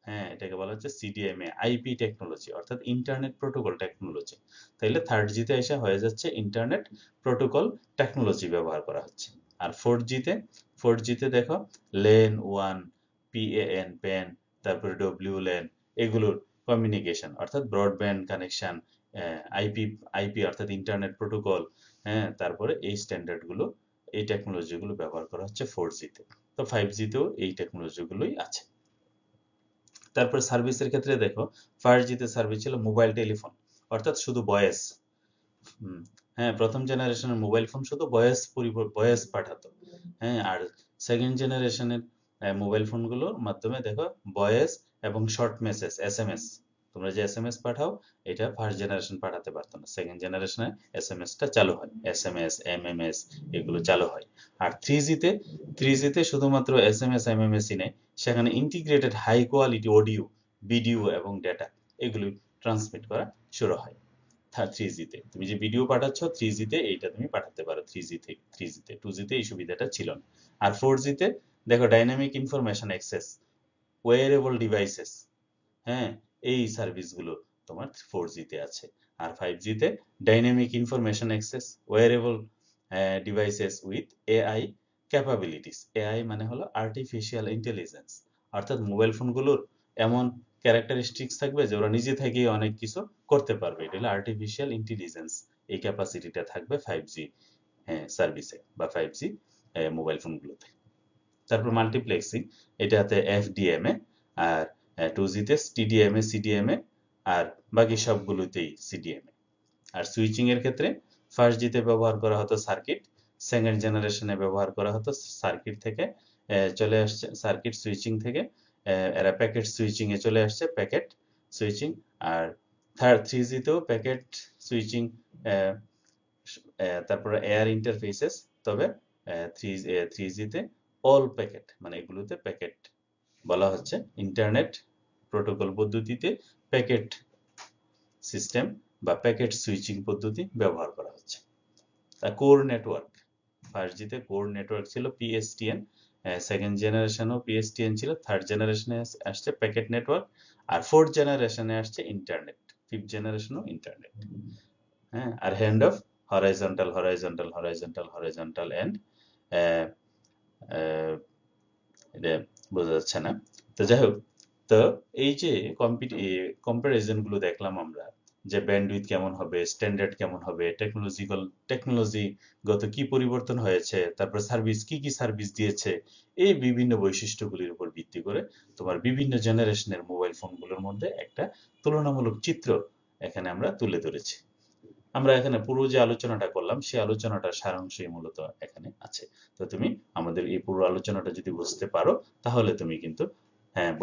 S1: হ্যাঁ এটাকে বলা হচ্ছে সিডিএমএ আইপি টেকনোলজি, অর্থাৎ ইন্টারনেট প্রোটোকল টেকনোলজি। তাইলে 3G-তে এসে হয়ে যাচ্ছে ইন্টারনেট প্রোটোকল টেকনোলজি ব্যবহার করা হচ্ছে। আর 4G-তে দেখো লেন 1, PAN প্যান, তারপরে WLAN, এগুলোর কমিউনিকেশন অর্থাৎ ব্রডব্যান্ড কানেকশন, আইপি অর্থাৎ ইন্টারনেট প্রোটোকল, হ্যাঁ তারপরে এই স্ট্যান্ডার্ডগুলো, এই টেকনোলজিগুলো ব্যবহার করা হচ্ছে 4G-তে। তো 5G-তেও এই টেকনোলজিগুলোই আছে। তারপর সার্ভিসের ক্ষেত্রে দেখো 5G-তে সার্ভিস ছিল মোবাইল টেলিফোন, অর্থাৎ শুধু ভয়েস। হ্যাঁ প্রথম জেনারেশনের মোবাইল ফোন শুধু ভয়েস পাঠাতো, হ্যাঁ। আর সেকেন্ড জেনারেশনের মোবাইল ফোনগুলোর মাধ্যমে দেখো ভয়েস এবং শর্ট মেসেজ SMS, তোমরা যে SMS পাঠাও এটা ফার্স্ট জেনারেশন পাঠাতে পারতো না, সেকেন্ড জেনারেশনে SMS-টা চালু হয়, SMS MMS এগুলো চালু হয়। আর 3G-তে শুধুমাত্র SMS MMS-ই নেই, সেখানে integrated high quality audio, video এবং ডেটা এগুলো ট্রান্সমিট করা শুরু হয়। 3G-তে তুমি যে ভিডিও পাঠাচ্ছ 3G-তে এইটা তুমি পাঠাতে পারো 3G-তে 2G-তে এই সুবিধাটা ছিল না। আর 4G-তে দেখো dynamic information access, wearable devices, হ্যাঁ এই সার্ভিসগুলো তোমার 4G-তে আছে। আর 5G-তে dynamic information access, wearable devices with AI capabilities. AI মানে হলো আর্টিফিশিয়াল ইন্টেলিজেন্স, অর্থাৎ মোবাইল ফোনগুলোর এমন ক্যারেক্টারিস্টিক্স থাকবে যে ওরা নিজে থেকেই অনেক কিছু করতে পারবে, এটা হলো আর্টিফিশিয়াল ইন্টেলিজেন্স। এই ক্যাপাসিটিটা থাকবে 5G সার্ভিসে বা 5G মোবাইল ফোনগুলোতে। তারপর মাল্টিপ্লেক্সিং, এটাতে FDMA, আর 2G-তে TDMA CDMA, আর বাকি সবগুলোতেই CDMA। আর সুইচিং এর ক্ষেত্রে ফার্স্ট জিতে ব্যবহার করা হতো সার্কিট, সেকেন্ড জেনারেশনে ব্যবহার করা হতো সার্কিট থেকে চলে আসছে, সার্কিট সুইচিং থেকে এরা প্যাকেট সুইচিং এ চলে আসছে, প্যাকেট সুইচিং। আর 3G-তেও প্যাকেট সুইচিং, তারপরে এয়ার ইন্টারফেসেস। তবে 3G-তে অল প্যাকেট, মানে এগুলোতে প্যাকেট বলা হচ্ছে, ইন্টারনেট প্রোটোকল পদ্ধতিতে প্যাকেট সিস্টেম বা প্যাকেট সুইচিং পদ্ধতি ব্যবহার করা হচ্ছে। কোর নেটওয়ার্ক, ফার্স্ট জিতে কোর নেটওয়ার্ক ছিল PSTN, সেকেন্ড জেনারেশনেও PSTN ছিল, থার্ড জেনারেশনে আসছে প্যাকেট নেটওয়ার্ক, আর ফোর্থ জেনারেশনে আসছে ইন্টারনেট, ফিফথ জেনারেশনও ইন্টারনেট। হ্যাঁ, আর hand off horizontal horizontal horizontal horizontal and এটা বোঝা যাচ্ছে না। তো যাই হোক, তো এই যে কম্পারিজন গুলো দেখলাম আমরা, যে ব্যান্ডউইথ কেমন হবে, স্ট্যান্ডার্ড কেমন হবে, টেকনোলজিগত কি পরিবর্তন হয়েছে, তারপর সার্ভিস কি কি সার্ভিস দিয়েছে, এই বিভিন্ন বৈশিষ্ট্যগুলির উপর ভিত্তি করে তোমার বিভিন্ন জেনারেশনের মোবাইল ফোনগুলোর মধ্যে একটা তুলনামূলক চিত্র এখানে আমরা তুলে ধরেছি। আমরা এখানে পুরো যে আলোচনাটা করলাম সেই আলোচনাটার সারাংশই মূলত এখানে আছে। তো তুমি আমাদের এই পুরো আলোচনাটা যদি বুঝতে পারো তাহলে তুমি কিন্তু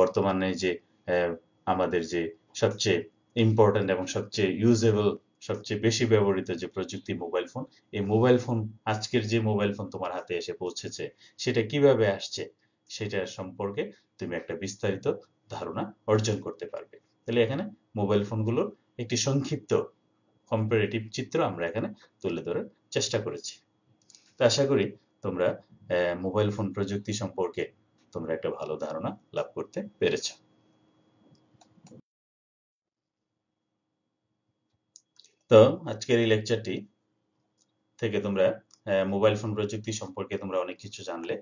S1: বর্তমানে যে আমাদের যে সবচেয়ে ইম্পর্টেন্ট এবং সবচেয়ে ইউজেবল, সবচেয়ে বেশি ব্যবহৃত যে প্রযুক্তি মোবাইল ফোন, এই মোবাইল ফোন, আজকের যে মোবাইল ফোন তোমার হাতে এসে পৌঁছেছে সেটা কিভাবে আসছে সেটা সম্পর্কে তুমি একটা বিস্তারিত ধারণা অর্জন করতে পারবে। তাহলে এখানে মোবাইল ফোনগুলোর একটি সংক্ষিপ্ত কম্পারেটিভ চিত্র আমরা এখানে তুলে ধরার চেষ্টা করেছি। তো আশা করি তোমরা মোবাইল ফোন প্রযুক্তি সম্পর্কে তোমরা একটা ভালো ধারণা লাভ করতে পেরেছ। তো আজকের এই লেকচারটি থেকে তোমরা মোবাইল ফোন প্রযুক্তি সম্পর্কে তোমরা অনেক কিছু জানলে।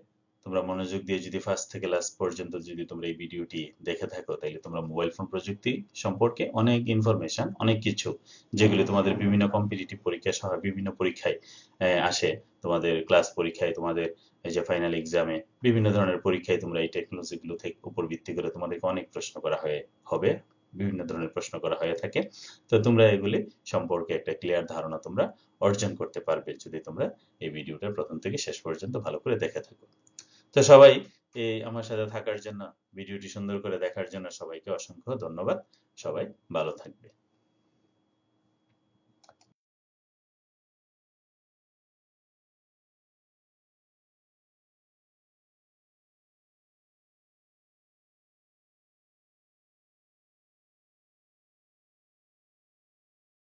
S1: তোমরা মনোযোগ দিয়ে যদি ফার্স্ট থেকে লাস্ট পর্যন্ত যদি তোমরা এই ভিডিওটি দেখে থাকো তাহলে তোমরা মোবাইল ফোন প্রযুক্তি সম্পর্কে অনেক ইনফরমেশন, অনেক কিছু যেগুলি তোমাদের বিভিন্ন কম্পিটিটিভ পরীক্ষা সহ বিভিন্ন পরীক্ষায় আসে, তোমাদের ক্লাস পরীক্ষায়, তোমাদের এই যে ফাইনাল এক্সামে, বিভিন্ন ধরনের পরীক্ষায় তোমরা এই টেকনোলজিগুলো থেকে উপর ভিত্তি করে তোমাদেরকে অনেক প্রশ্ন করা হবে। বিভিন্ন ধরনের প্রশ্ন করা হয়ে থাকে। তো তোমরা এগুলি সম্পর্কে একটা ক্লিয়ার ধারণা তোমরা অর্জন করতে পারবে যদি তোমরা এই ভিডিওটা প্রথম থেকে শেষ পর্যন্ত ভালো করে দেখে থাকো। তো সবাই এই আমার সাথে থাকার জন্য, ভিডিওটি সুন্দর করে দেখার জন্য সবাইকে অসংখ্য ধন্যবাদ। সবাই ভালো থাকবে।